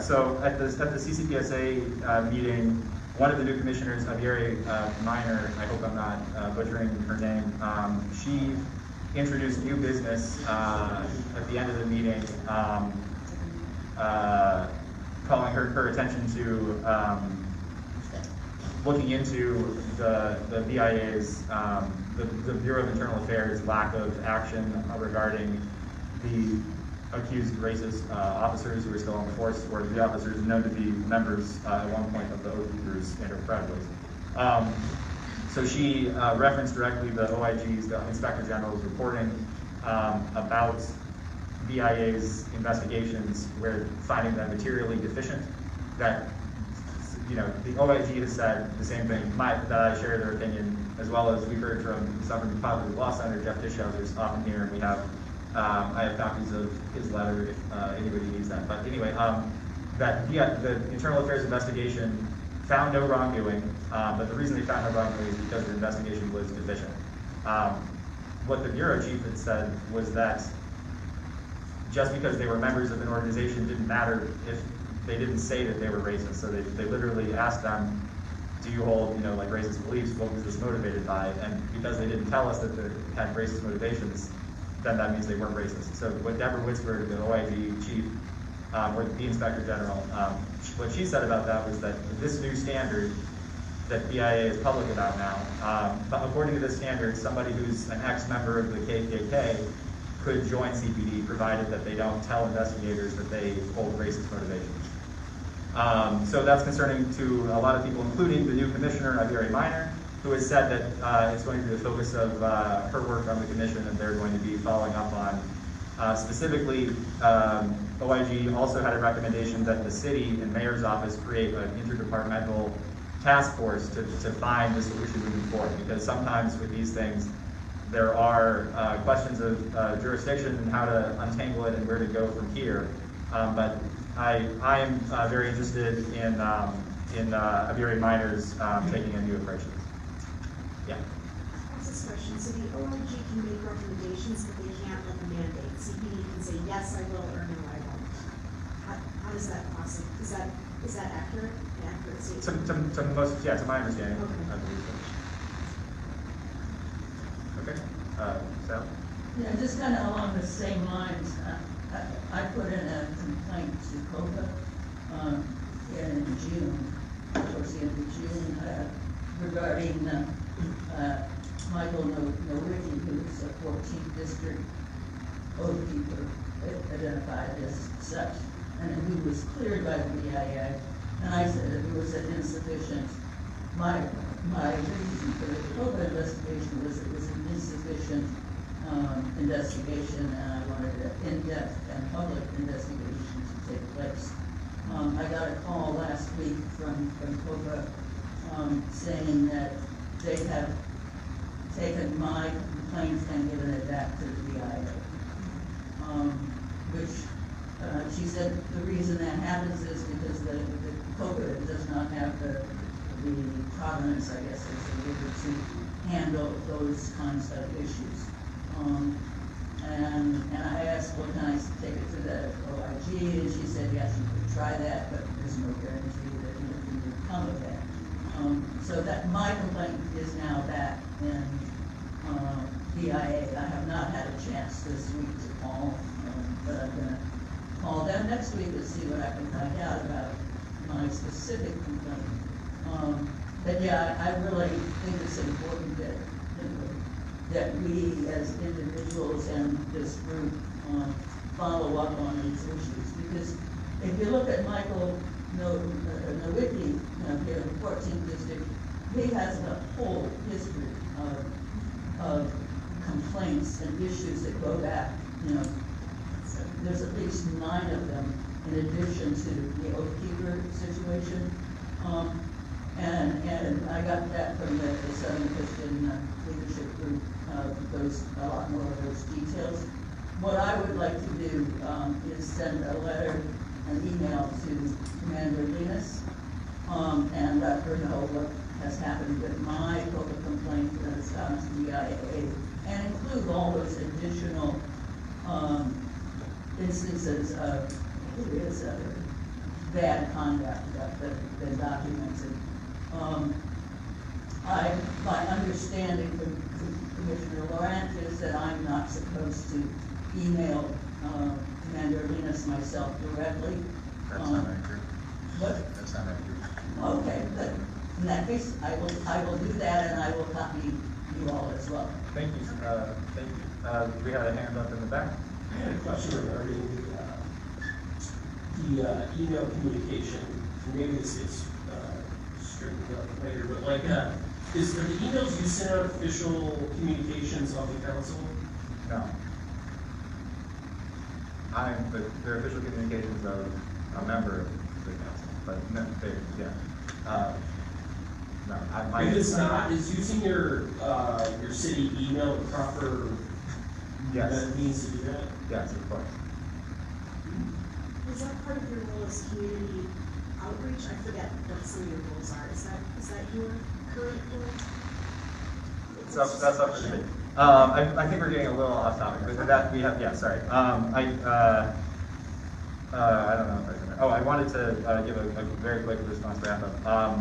so at the CCPSA meeting, one of the new commissioners, Avieri Minor, I hope I'm not butchering her name, she introduced new business at the end of the meeting, calling her attention to looking into the BIA's, the Bureau of Internal Affairs' lack of action regarding the accused racist officers who are still on the force, or the officers known to be members at one point of the Oath Keepers and her Federalists. So she referenced directly the OIG's, the Inspector General's reporting about BIA's investigations, where finding them materially deficient, that the OIG has said the same thing, that I share their opinion, as well as we heard from the Suffering Positive Law Center, Jeff Dischauser's often here, and we have, I have copies of his letter if anybody needs that. But anyway, that the Internal Affairs investigation found no wrongdoing, but the reason they found no wrongdoing is because the investigation was deficient. What the Bureau Chief had said was that just because they were members of an organization didn't matter if they didn't say that they were racist. So they literally asked them, do you hold, like racist beliefs? What was this motivated by? And because they didn't tell us that they had racist motivations, then that means they weren't racist. So what Deborah Witzberg, the OIG chief, or the inspector general, what she said about that was that this new standard that BIA is public about now, according to this standard, somebody who's an ex-member of the KKK could join CPD, provided that they don't tell investigators that they hold racist motivations. So that's concerning to a lot of people, including the new commissioner, Iberi Minor, who has said that it's going to be the focus of her work on the commission, and they're going to be following up on. Specifically, OIG also had a recommendation that the city and mayor's office create an interdepartmental task force to find the solution moving forward, because sometimes with these things, there are questions of jurisdiction and how to untangle it and where to go from here. But I am very interested in Iberi Minor's taking a new approach to this. Yeah. That's this question. So the OIG can make recommendations, but they can't like mandate. CPD can say, yes, I will, or no, I won't. How does that possible? Is that accurate? An accurate statement? To my understanding, Okay. I believe so. Okay. Sal? Yeah, just kind of along the same lines, I put in a complaint to COPA in June, towards the end of June, regarding Michael Nowicki, who's a 14th district oath keeper, identified as such, and who was cleared by the BIA. And I said it was an insufficient. My reason for the COPA investigation was it was an insufficient investigation, and I wanted an in-depth and public investigation to take place. I got a call last week from COPA saying that they have taken my complaint and given it back to the BIA. Which she said the reason that happens is because the COPA does not have the provenance, I guess, is able to handle those kinds of issues. And I asked, well, can I take it to the OIG? And she said, yes, you could try that, but there's no guarantee that anything would come of that. So that my complaint is now back in BIA. I have not had a chance this week to call, but I'm going to call them next week to see what I can find out about my specific complaint. But yeah, I really think it's important that we as individuals and this group follow up on these issues. Because if you look at Michael Nowicki, here in the 14th district, he has a whole history of complaints and issues that go back, there's at least 9 of them in addition to the Oath Keeper situation. And I got that from the Southern Christian Leadership Group, a lot more of those details. What I would like to do is send a letter, an email to Commander Linus, and let her know what has happened with my COPA complaint that has gone to the BIA, and include all those additional instances of bad conduct that have been documented. My understanding from Commissioner Laurent is that I'm not supposed to email Commander Linus myself directly. That's not accurate. What? That's not accurate. Okay, but in that case, I will do that, and I will copy you all as well. Thank you. Thank you. We had a hand up in the back. I had a question regarding the email communication. Maybe this gets straightened out later, but are the emails you send out official communications of the council? No. They're official communications of a member of the council, but no, no. If it's not, is using your city email the proper means to do that? Yes, of course. Is that part of your role as community outreach? I forget what some of your roles are. Is that your current role? That's up to the I think we're getting a little off topic, but that, we have, yeah, sorry. I don't know if I can, I wanted to, give a very quick response wrap up.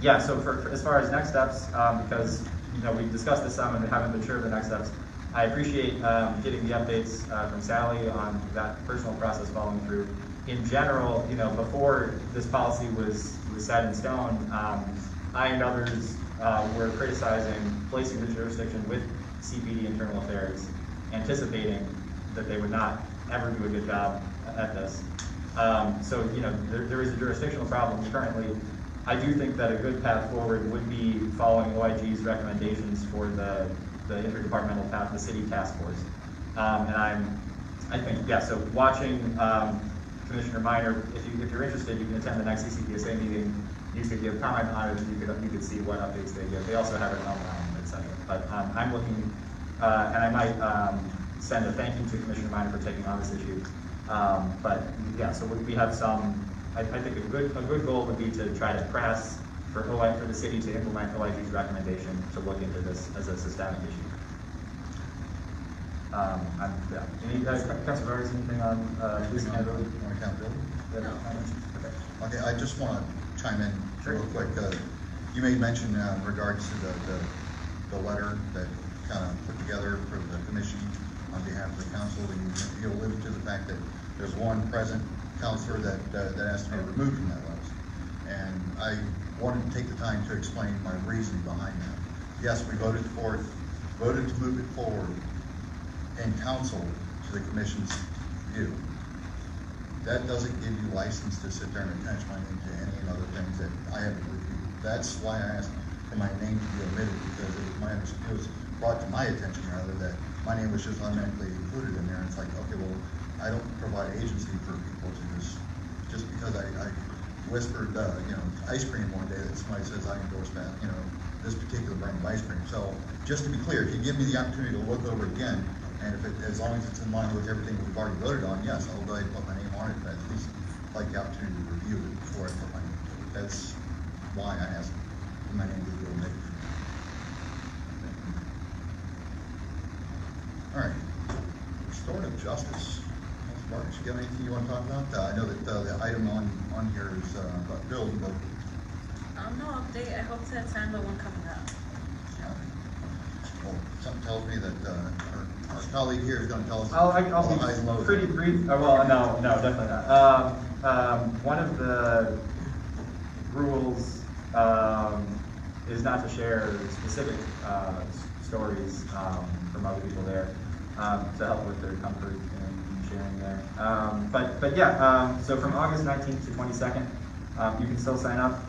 Yeah, so for as far as next steps, because, you know, we've discussed this some and haven't been sure of the next steps, I appreciate, getting the updates, from Sally on that personal process following through. In general, you know, before this policy was set in stone, I and others, were criticizing placing the jurisdiction with CPD Internal Affairs, anticipating that they would not ever do a good job at this. So, you know, there is a jurisdictional problem currently. I do think that a good path forward would be following OIG's recommendations for the interdepartmental path, the city task force. And I think, yeah, so watching, Commissioner Minor, if you're interested, you can attend the next CCPSA meeting. You could give comment on it, and you could see what updates they give. They also have it online, et cetera. But I'm looking, and I might send a thank you to Commissioner Minor for taking on this issue. But yeah, so we have some. I think a good goal would be to try to press for the city to implement OIG's recommendation to look into this as a systemic issue. Yeah. Any Councilor Vargas, anything on police accountability? On accountability? No. Okay. Okay, I just want to chime in real quick. You made mention in regards to the letter that kind of put together for the commission on behalf of the council. You alluded to the fact that there's one present counselor that has to be removed from that list. And I wanted to take the time to explain my reasoning behind that. Yes, we voted to move it forward and counsel to the commission's view. That doesn't give you license to sit there and attach my name to any other things that I haven't reviewed. That's why I asked for my name to be omitted, because it was brought to my attention rather that my name was just automatically included in there. It's like, okay, well, I don't provide agency for people to just because I whispered, ice cream one day that somebody says I endorse that, this particular brand of ice cream. So just to be clear, if you give me the opportunity to look over it again, and if as long as it's in line with everything we've already voted on, yes, I'll go ahead and put my name on it, but at least I'd like the opportunity to review it before I put my name to it. That's why I asked for my name to be omitted. All right, restorative justice. Marcus, you got anything you want to talk about? I know that the item on here is about building, but No update. I hope to attend the one coming up. well, something tells me that our colleague here is going to tell us. I'll all the highs and be lows. pretty brief. Well, no, definitely not. One of the rules is not to share specific stories from other people there to help with their comfort in sharing there. But yeah, so from August 19th to 22nd, you can still sign up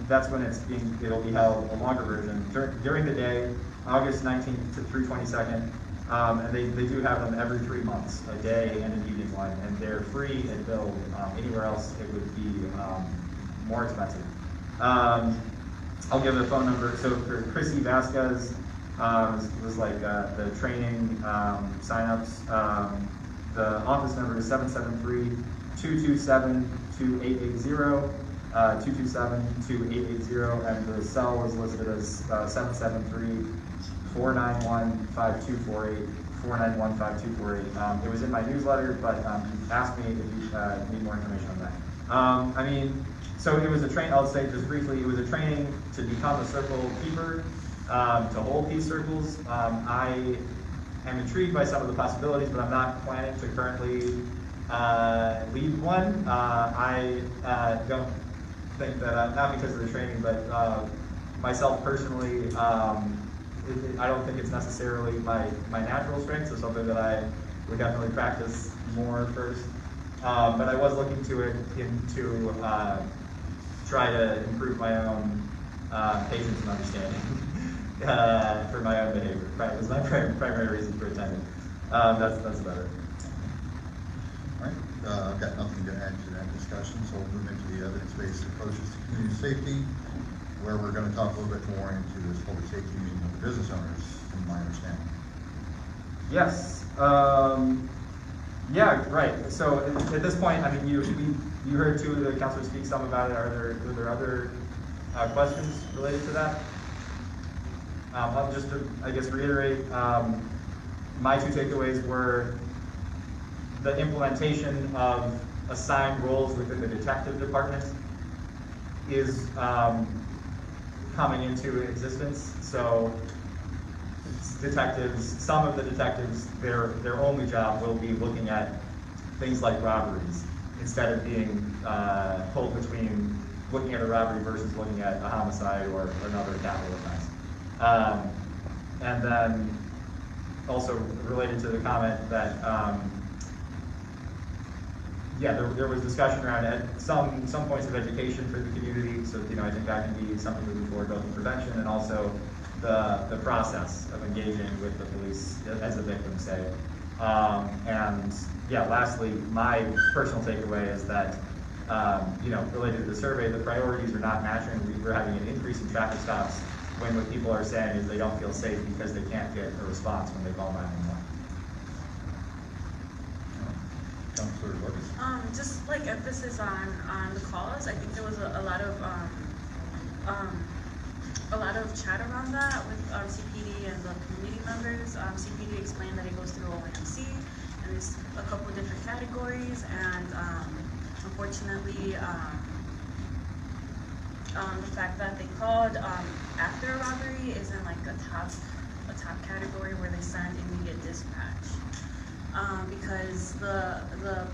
that's when it'll be held, a longer version, during the day, August 19th through 22nd, and they do have them every 3 months, a day and an evening one, and they're free and billed. Anywhere else it would be more expensive. I'll give a phone number. So for Chrissy Vasquez, was like the training signups. The office number is 773-227-2880. 227-2880, and the cell is listed as 773-491-5248, 491-5248. It was in my newsletter, but ask me if you need more information on that. So it was a train. I'll say just briefly, it was a training to become a circle keeper, to hold these circles. I am intrigued by some of the possibilities, but I'm not planning to currently lead one. I don't think that, not because of the training, but myself personally, I don't think it's necessarily my natural strength, so something that I would definitely practice more first. But I was looking to it to try to improve my own patience and understanding for my own behavior. Right, it was my primary reason for attending. That's about it. All right, I've got nothing to add to that discussion, so we'll move into the evidence-based approaches to community safety, where we're going to talk a little bit more into this public safety meeting with the business owners, from my understanding. Yes. Yeah, right. So at this point, you heard two of the councilors speak some about it. Are there other questions related to that? I'll just, I guess, reiterate, my two takeaways were the implementation of assigned roles within the detective department is coming into existence. So detectives, some of the detectives, their only job will be looking at things like robberies instead of being pulled between looking at a robbery versus looking at a homicide or another capital offense. And then also related to the comment that yeah, there was discussion around some points of education for the community. So I think that can be something moving forward, both in prevention and also the process of engaging with the police as a victim, say. And yeah, lastly, my personal takeaway is that related to the survey, the priorities are not matching. We're having an increase in traffic stops when what people are saying is they don't feel safe because they can't get a response when they call 911. Councilor Lucas? Just like emphasis on the cause. I think there was a lot of chat around that with CPD and the community members. CPD explained that it goes through ONMC and there's a couple different categories, and unfortunately, the fact that they called after a robbery isn't like a top category where they send immediate dispatch. Because the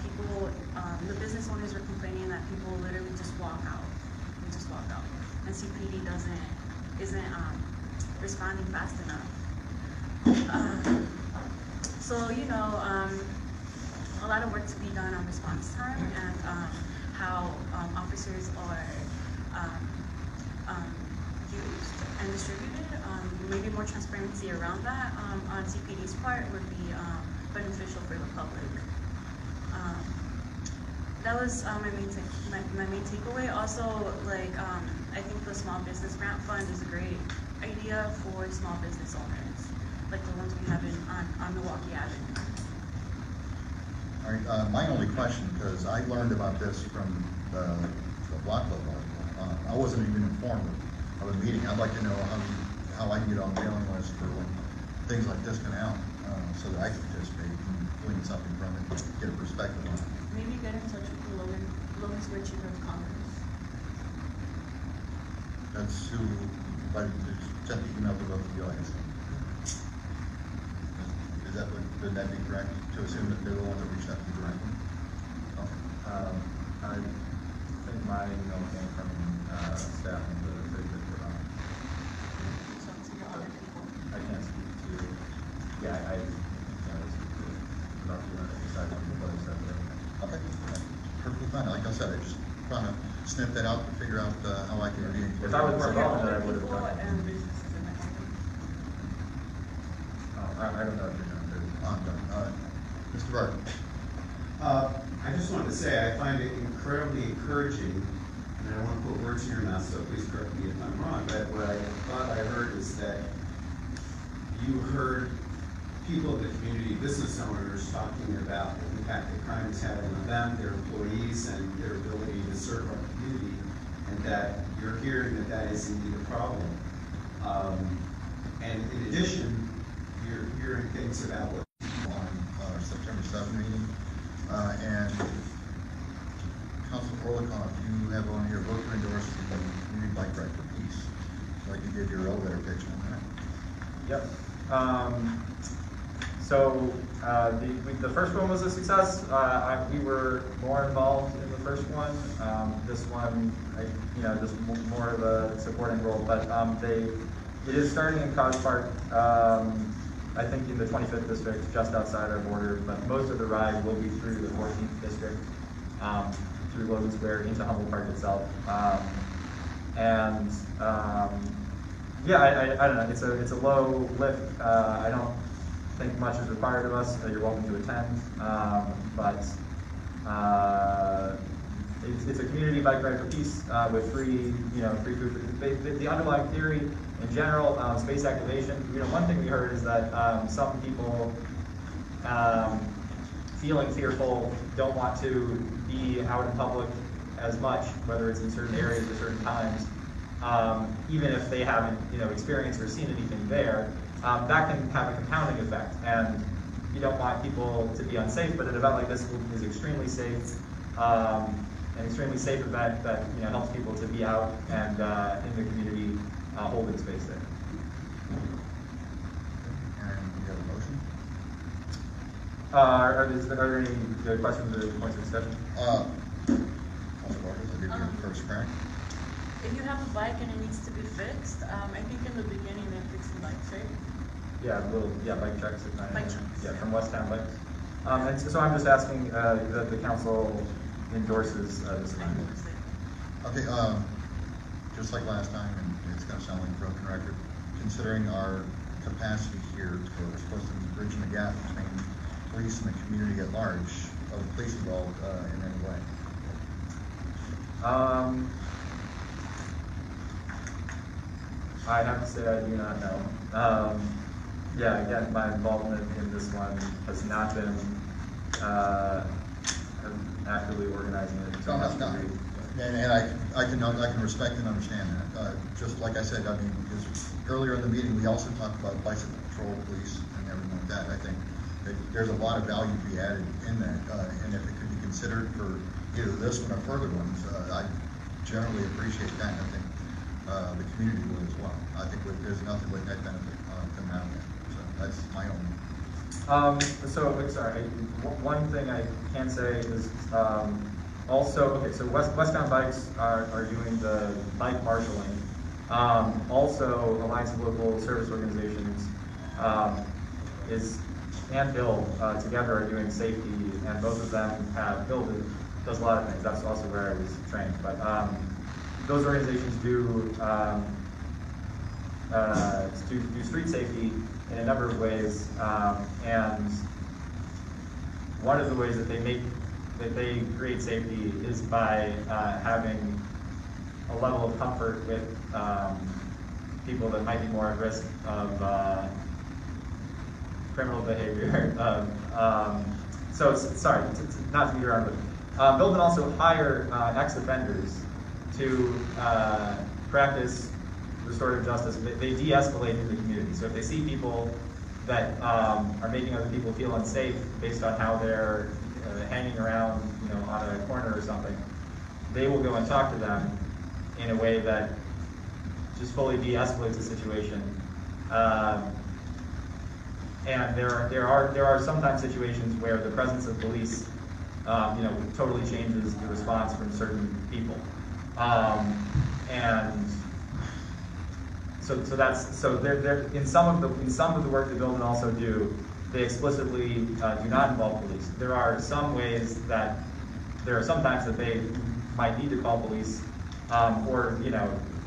people, the business owners were complaining that people literally just walk out. They just walk out. And CPD isn't responding fast enough. So, a lot of work to be done on response time and how officers are used and distributed. Maybe more transparency around that on CPD's part would be beneficial for the public. That was my main takeaway. Also, I think the small business grant fund is a great idea for small business owners, like the ones we have on Milwaukee Avenue. All right, my only question, because I learned about this from the Block Club article. I wasn't even informed of a meeting. I'd like to know how I can get on the mailing list for when things like this come out, so that I can participate and glean something from it, get a perspective on it. Maybe get in touch with the Logan Square Chamber of Commerce. That's who, I sent the email to both of you, I guess. Would that be correct, to assume that they're the ones that reached out to you directly? Okay. I think my email came from staff in the district. So to the other people. I can't speak to, yeah, I can't speak to about the decide on the place that way. Okay, perfectly fine. Like I said, I just trying to snip that out to figure out how I can be included. If I was more So involved, other I would have people done it. and businesses in that area. I don't know if you're going to do it. I'm done. Mr. Barton? I just wanted to say, I find it incredibly encouraging, and I don't want to put words in your mouth, so please correct me if I'm wrong, but what I thought I heard is that you heard people in the community, business owners, talking about the impact that crime has had on them, their employees, and their ability to serve our community, and that you're hearing that that is indeed a problem. And in addition, you're hearing things about what On our September 7th meeting, and Councilor Orlikov, you have on your vote to endorse the community bike ride for peace. So I can give your elevator pitch on that. Yep. So the first one was a success. We were more involved in the first one. This one, just more of a supporting role. But it is starting in College Park. I think in the 25th district, just outside our border. But most of the ride will be through the 14th district, through Logan Square into Humboldt Park itself. Yeah, I don't know. It's a low lift. I don't think much is required of us. You're welcome to attend, but it's a community bike ride for peace with free food. The underlying theory in general, space activation. One thing we heard is that some people feeling fearful don't want to be out in public as much, whether it's in certain areas at certain times. even if they haven't, experienced or seen anything there, that can have a compounding effect. And you don't want people to be unsafe, but an event like this is extremely safe, an extremely safe event that helps people to be out and in the community holding space there. And we have a motion? Are there any questions or points of discussion? Councilor Vargas, I'll give you the first crack. If you have a bike and it needs to be fixed, I think in the beginning they fix the bikes, right? Bike checks at 9 a.m. Bike checks. Yeah, from West Town Bikes. And so I'm just asking that the council endorses this I amendment. noticed it. Okay, just like last time, and it's gonna sound like a broken record, considering our capacity here, we're supposed to be bridging the gap between police and the community at large, are the police involved in any way? I have to say I do not know. Again, my involvement in this one has not been actively organizing it. No, that's not. And I can respect and understand that. Just like I said, I mean, because earlier in the meeting, we also talked about bicycle patrol police and everything like that. I think that there's a lot of value to be added in that, and if it could be considered for either this one or further ones, I generally appreciate that, and I think the community would as well. I think there's nothing but net benefit coming out of that. So that's my own. One thing I can say is also, so Westbound Bikes are doing the bike marshaling. Also, Alliance of Local Service Organizations and Bill together are doing safety, and both of them have, Bill does a lot of things. That's also where I was trained. But those organizations do street safety in a number of ways, and one of the ways that they create safety is by having a level of comfort with people that might be more at risk of criminal behavior. Sorry, not to be around, but Bill can also hire ex-offenders to practice restorative justice. They de-escalate in the community. So if they see people that are making other people feel unsafe based on how they're hanging around, on a corner or something, they will go and talk to them in a way that just fully de-escalates the situation. And there are sometimes situations where the presence of police, totally changes the response from certain people. And so they're in some of the work that Bill can also do, they explicitly do not involve police. There are some times that they might need to call police, or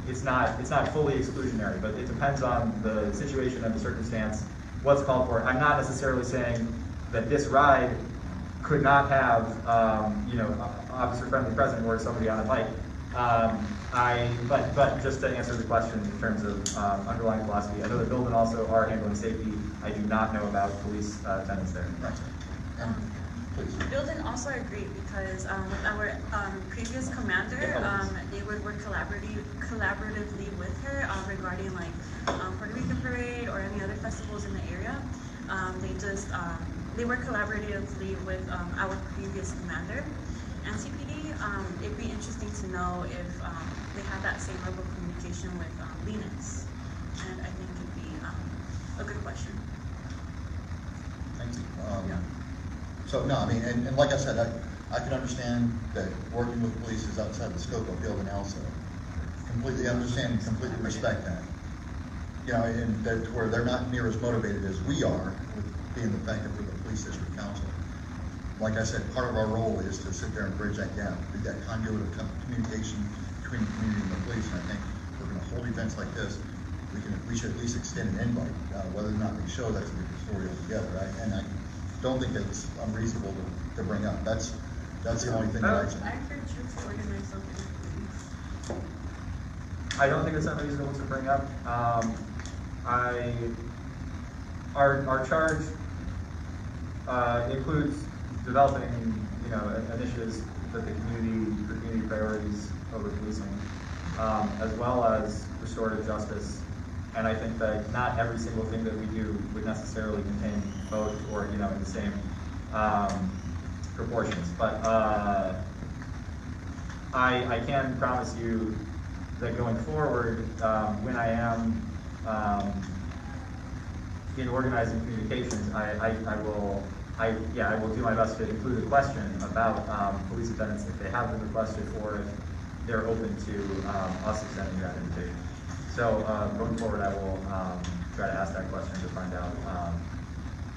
it's not fully exclusionary, but it depends on the situation and the circumstance, what's called for. I'm not necessarily saying that this ride could not have officer-friendly present or somebody on a bike. But just to answer the question in terms of underlying philosophy, I know that Building also are handling safety. I do not know about police attendance there. Right. Please. Building also agreed because with our previous commander, they would work collaboratively with her regarding like Puerto Rican Parade or any other festivals in the area. They work collaboratively with our previous commander, NCPD. It'd be interesting to know if they have that same level of communication with Linux, and I think it'd be a good question. Thank you. Yeah. So, no, I mean, and like I said, I can understand that working with police is outside the scope of Bill and Elsa. Completely understand and completely respect that. And that where they're not near as motivated as we are, with being the fact that we're the police district council. Like I said, part of our role is to sit there and bridge that gap, be that conduit of communication between the community and the police. And I think if we're going to hold events like this, we should at least extend an invite. Whether or not they show, that's a different story altogether. And I don't think that's unreasonable to bring up. That's the only thing that I say. I encourage you to organize something. I don't think it's unreasonable to bring up. Our charge includes developing, initiatives that the community priorities over policing. as well as restorative justice. And I think that not every single thing that we do would necessarily contain both or, in the same proportions. But I can promise you that going forward, when I am in organizing communications, I will do my best to include a question about police attendants if they have been requested or if they're open to us extending that invitation. So going forward, I will try to ask that question to find out,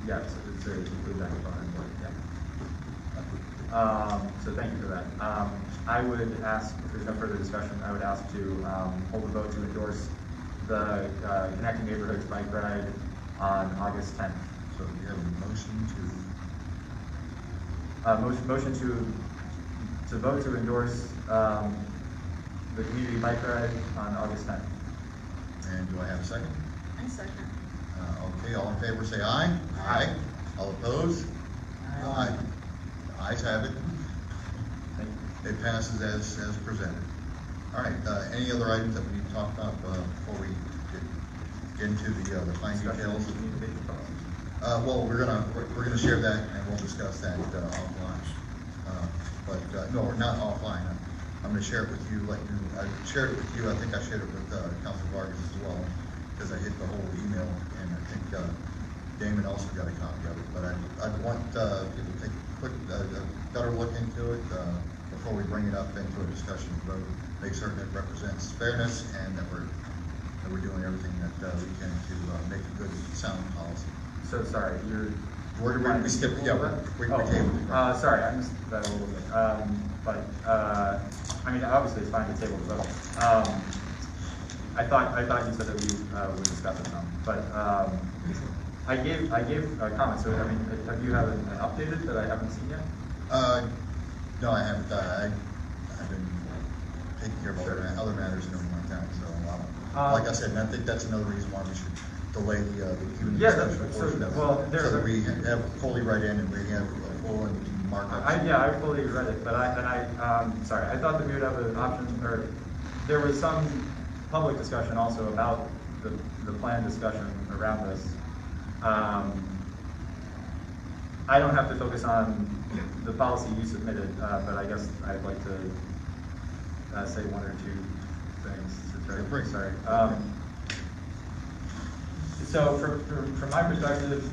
to include that component. So thank you for that. I would ask, if there's no further discussion, I would ask to hold a vote to endorse the Connecting Neighborhoods Bike Ride on August 10th. So you have a motion Motion to vote to endorse the community bike ride on August 10th. and do I have a second? I second. Okay, all in favor say aye. Aye. All opposed? Aye. Ayes have it. Thank you. It passes as presented. All right, any other items that we need to talk about before we get into the fine details? Well, we're gonna share that and we'll discuss that offline. No, not offline. I'm gonna share it with you. I shared it with you. I think I shared it with Councilor Vargas as well because I hit the whole email, and I think Damon also got a copy of it. But I want people to take a better look into it before we bring it up into a discussion vote. Make certain it represents fairness and that we're doing everything that we can to make a good, sound policy. So sorry, We skipped, we tabled it. Sorry, I missed that a little bit. Obviously it's fine to table the vote. I thought you said that we would discuss it some, but I gave comments. So have you an updated that I haven't seen yet? No, I haven't. I've been taking care of other matters and everything like that. So, like I said, and I think that's another reason why we should delay the even discussion portion of it, so that we have fully read in and we have a full and markup. I fully read it, but sorry, I thought that we would have an option, or there was some public discussion also about the plan discussion around this. I don't have to focus on the policy you submitted, but I guess I'd like to say one or two things. Sorry. So from my perspective,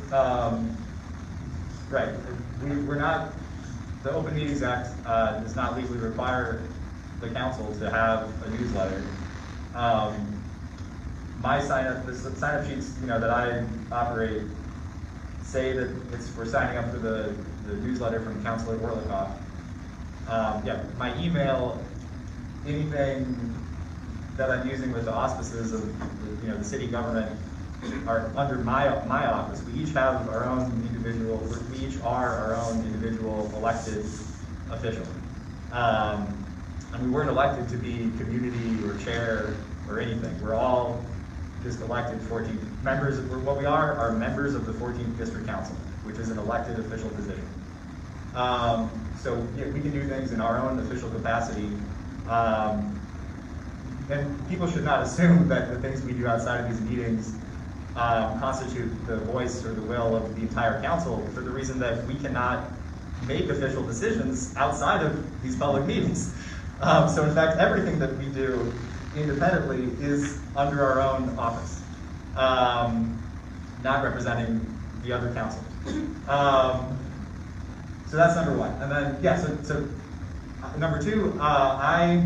right, we're not, the Open Meetings Act does not legally require the council to have a newsletter. My the sign-up sheets, that I operate say that we're signing up for the newsletter from Councilor Orlikoff. My email, anything that I'm using with the auspices of the city government are under my office. We each have our own individual, we each are our own individual elected official. And we weren't elected to be community or chair or anything. We're all just elected 14 members. What we are members of the 14th District Council, which is an elected official position. So we can do things in our own official capacity. And people should not assume that the things we do outside of these meetings constitute the voice or the will of the entire council, for the reason that we cannot make official decisions outside of these public meetings. So in fact, everything that we do independently is under our own office, not representing the other council. So that's number one. And then, so number two, I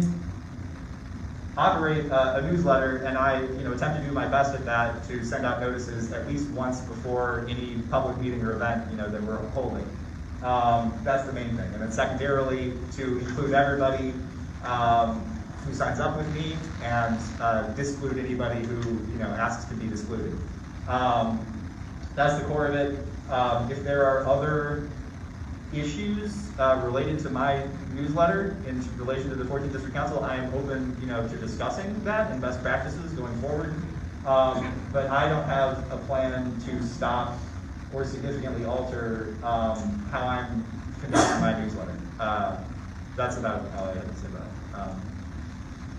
operate a newsletter, and I attempt to do my best at that, to send out notices at least once before any public meeting or event that we're holding. That's the main thing. And then secondarily, to include everybody who signs up with me, and disclude anybody who asks to be discluded. That's the core of it. If there are other issues related to my newsletter in relation to the 14th District Council, I am open, to discussing that and best practices going forward. But I don't have a plan to stop or significantly alter how I'm conducting my newsletter. That's about all I have to say about it.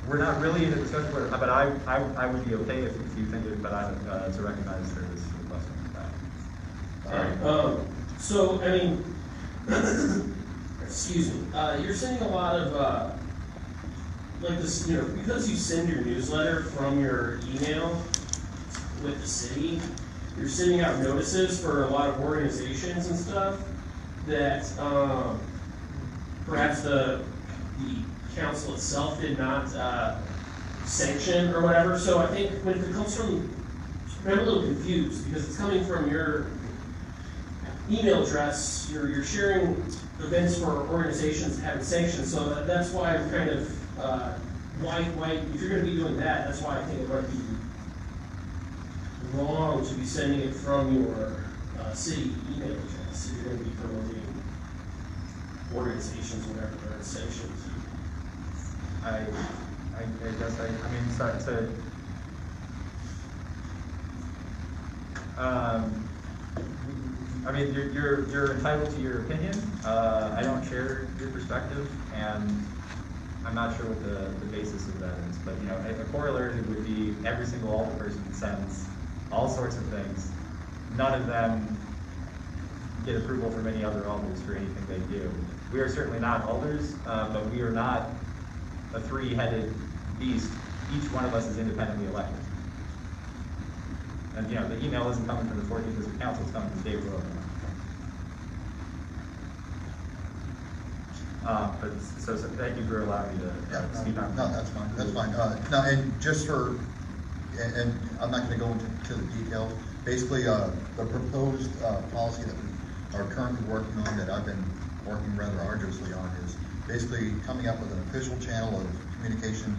we're not really in a discussion where, but I would be okay if you think it, but to recognize there is a question with that. Alright, so, I mean, excuse me, you're sending a lot of, like this, you know, because you send your newsletter from your email with the city, you're sending out notices for a lot of organizations and stuff that, perhaps the council itself did not, sanction or whatever, so I think when it comes from, I'm a little confused, because it's coming from your email address, you're sharing events for organizations that haven't sanctioned, so that's why I'm kind of, why, if you're gonna be doing that, that's why I think it might be wrong to be sending it from your, city email address, if you're gonna be promoting organizations, whatever, that are sanctioned. I guess I mean, sorry, to, I mean, you're entitled to your opinion. I don't share your perspective, and I'm not sure what the basis of that is. But, you know, a corollary would be every single alderperson sends all sorts of things. None of them get approval from any other alders for anything they do. We are certainly not alders, but we are not a three-headed beast. Each one of us is independently elected. And, you know, the email isn't coming from the 14th District Council, it's coming from Dave Rowe. But, so thank you for allowing me to speak on No, that's fine, that's fine. No, and just for, and I'm not gonna go into the details. Basically, the proposed, policy that we are currently working on, that I've been working rather arduously on, is basically coming up with an official channel of communication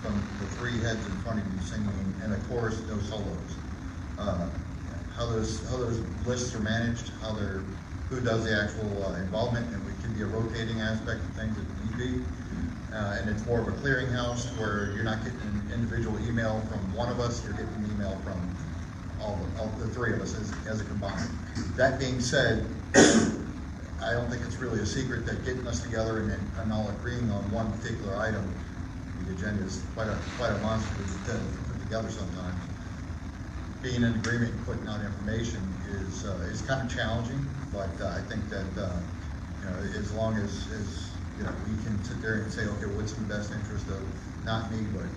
from the three heads in front of you singing, and of course, no solos. How those lists are managed, who does the actual involvement, and it can be a rotating aspect of things if need be. And it's more of a clearinghouse where you're not getting an individual email from one of us, you're getting an email from all the three of us as a combined. That being said, I don't think it's really a secret that getting us together and all agreeing on one particular item, the agenda is quite a monster to put together sometimes. Being in agreement and putting out information is kind of challenging, but I think that you know, as long as you know, we can sit there and say, okay, what's in the best interest of not me but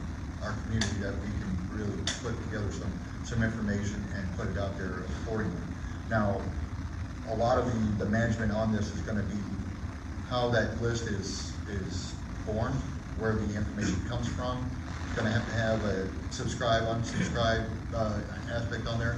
our community, that we can really put together some information and put it out there accordingly. Now, a lot of the management on this is going to be how that list is formed, where the information comes from. Going to have a subscribe, unsubscribe aspect on there,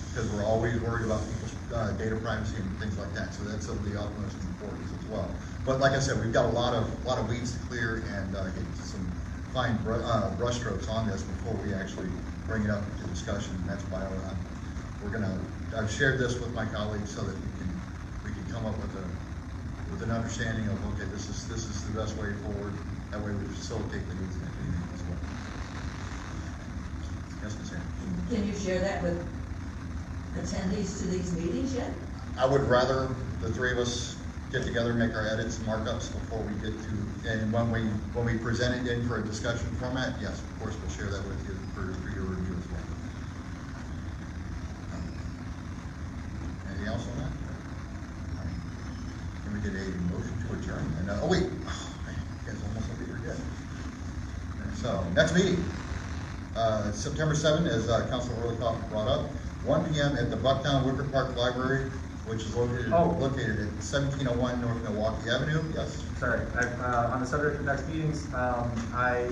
because we're always worried about people's data privacy and things like that. So that's of the utmost importance as well. But like I said, we've got a lot of weeds to clear and get some fine brush strokes on this before we actually bring it up into discussion. And that's why I've shared this with my colleagues so that we can come up with an understanding of, okay, this is the best way forward. That way we facilitate the needs and everything as well. Yes, Ms. Aaron. Can you share that with attendees to these meetings yet? I would rather the three of us get together, make our edits and markups before we get to, and when we present it in for a discussion format, yes, of course, we'll share that with you for your review as well. Anything else on that? Can we get a motion to adjourn? And, oh wait, you guys almost let me forget. So, next meeting, September 7th, as Councilor Orlikoff brought up, 1 p.m. at the Bucktown Wicker Park Library, which is located at 1701 North Milwaukee Avenue. Yes. Sorry, on the subject of next meetings, I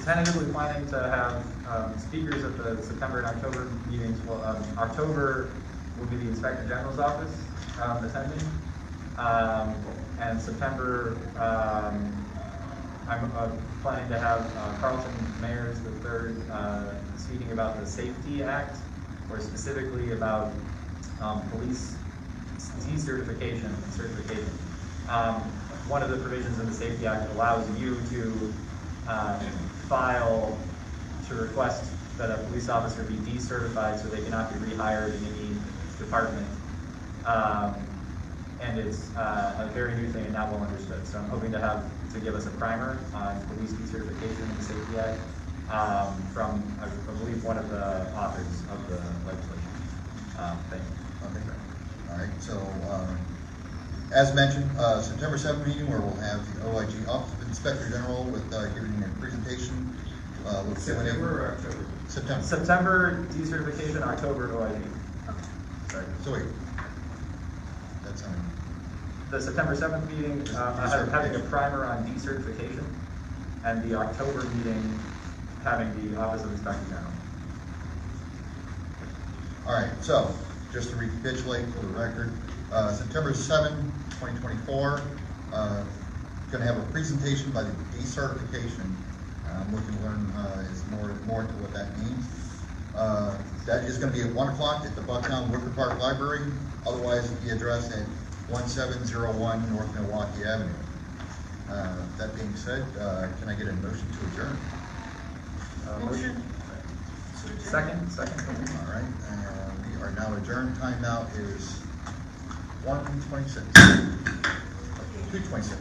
tentatively planning to have speakers at the September and October meetings. Well, October will be the Inspector General's office attending, and September I'm planning to have Carlton Mayers III speaking about the Safety Act, or specifically about police certification. One of the provisions in the Safety Act allows you to file to request that a police officer be decertified so they cannot be rehired in any department. and it's a very new thing and not well understood. So I'm hoping to give us a primer on police decertification and the Safety Act from, I believe, one of the authors of the legislation. Thank you. Okay, all right, so, as mentioned, September 7th meeting where we'll have the OIG Office of Inspector General with, giving a presentation, with September or October? September. September decertification, October OIG. Sorry. So wait, that's, The September 7th meeting, having a primer on decertification, and the October meeting having the Office of Inspector General. all right, so, just to recapitulate for the record, September 7, 2024, gonna have a presentation by the decertification. I'm looking to learn, is more into what that means. That is gonna be at 1 o'clock at the Bucktown Wicker Park Library, otherwise it'll be addressed at 1701 North Milwaukee Avenue. That being said, can I get a motion to adjourn? Motion. Second. All right, we are now adjourned. Time now is 1:26. 2:26.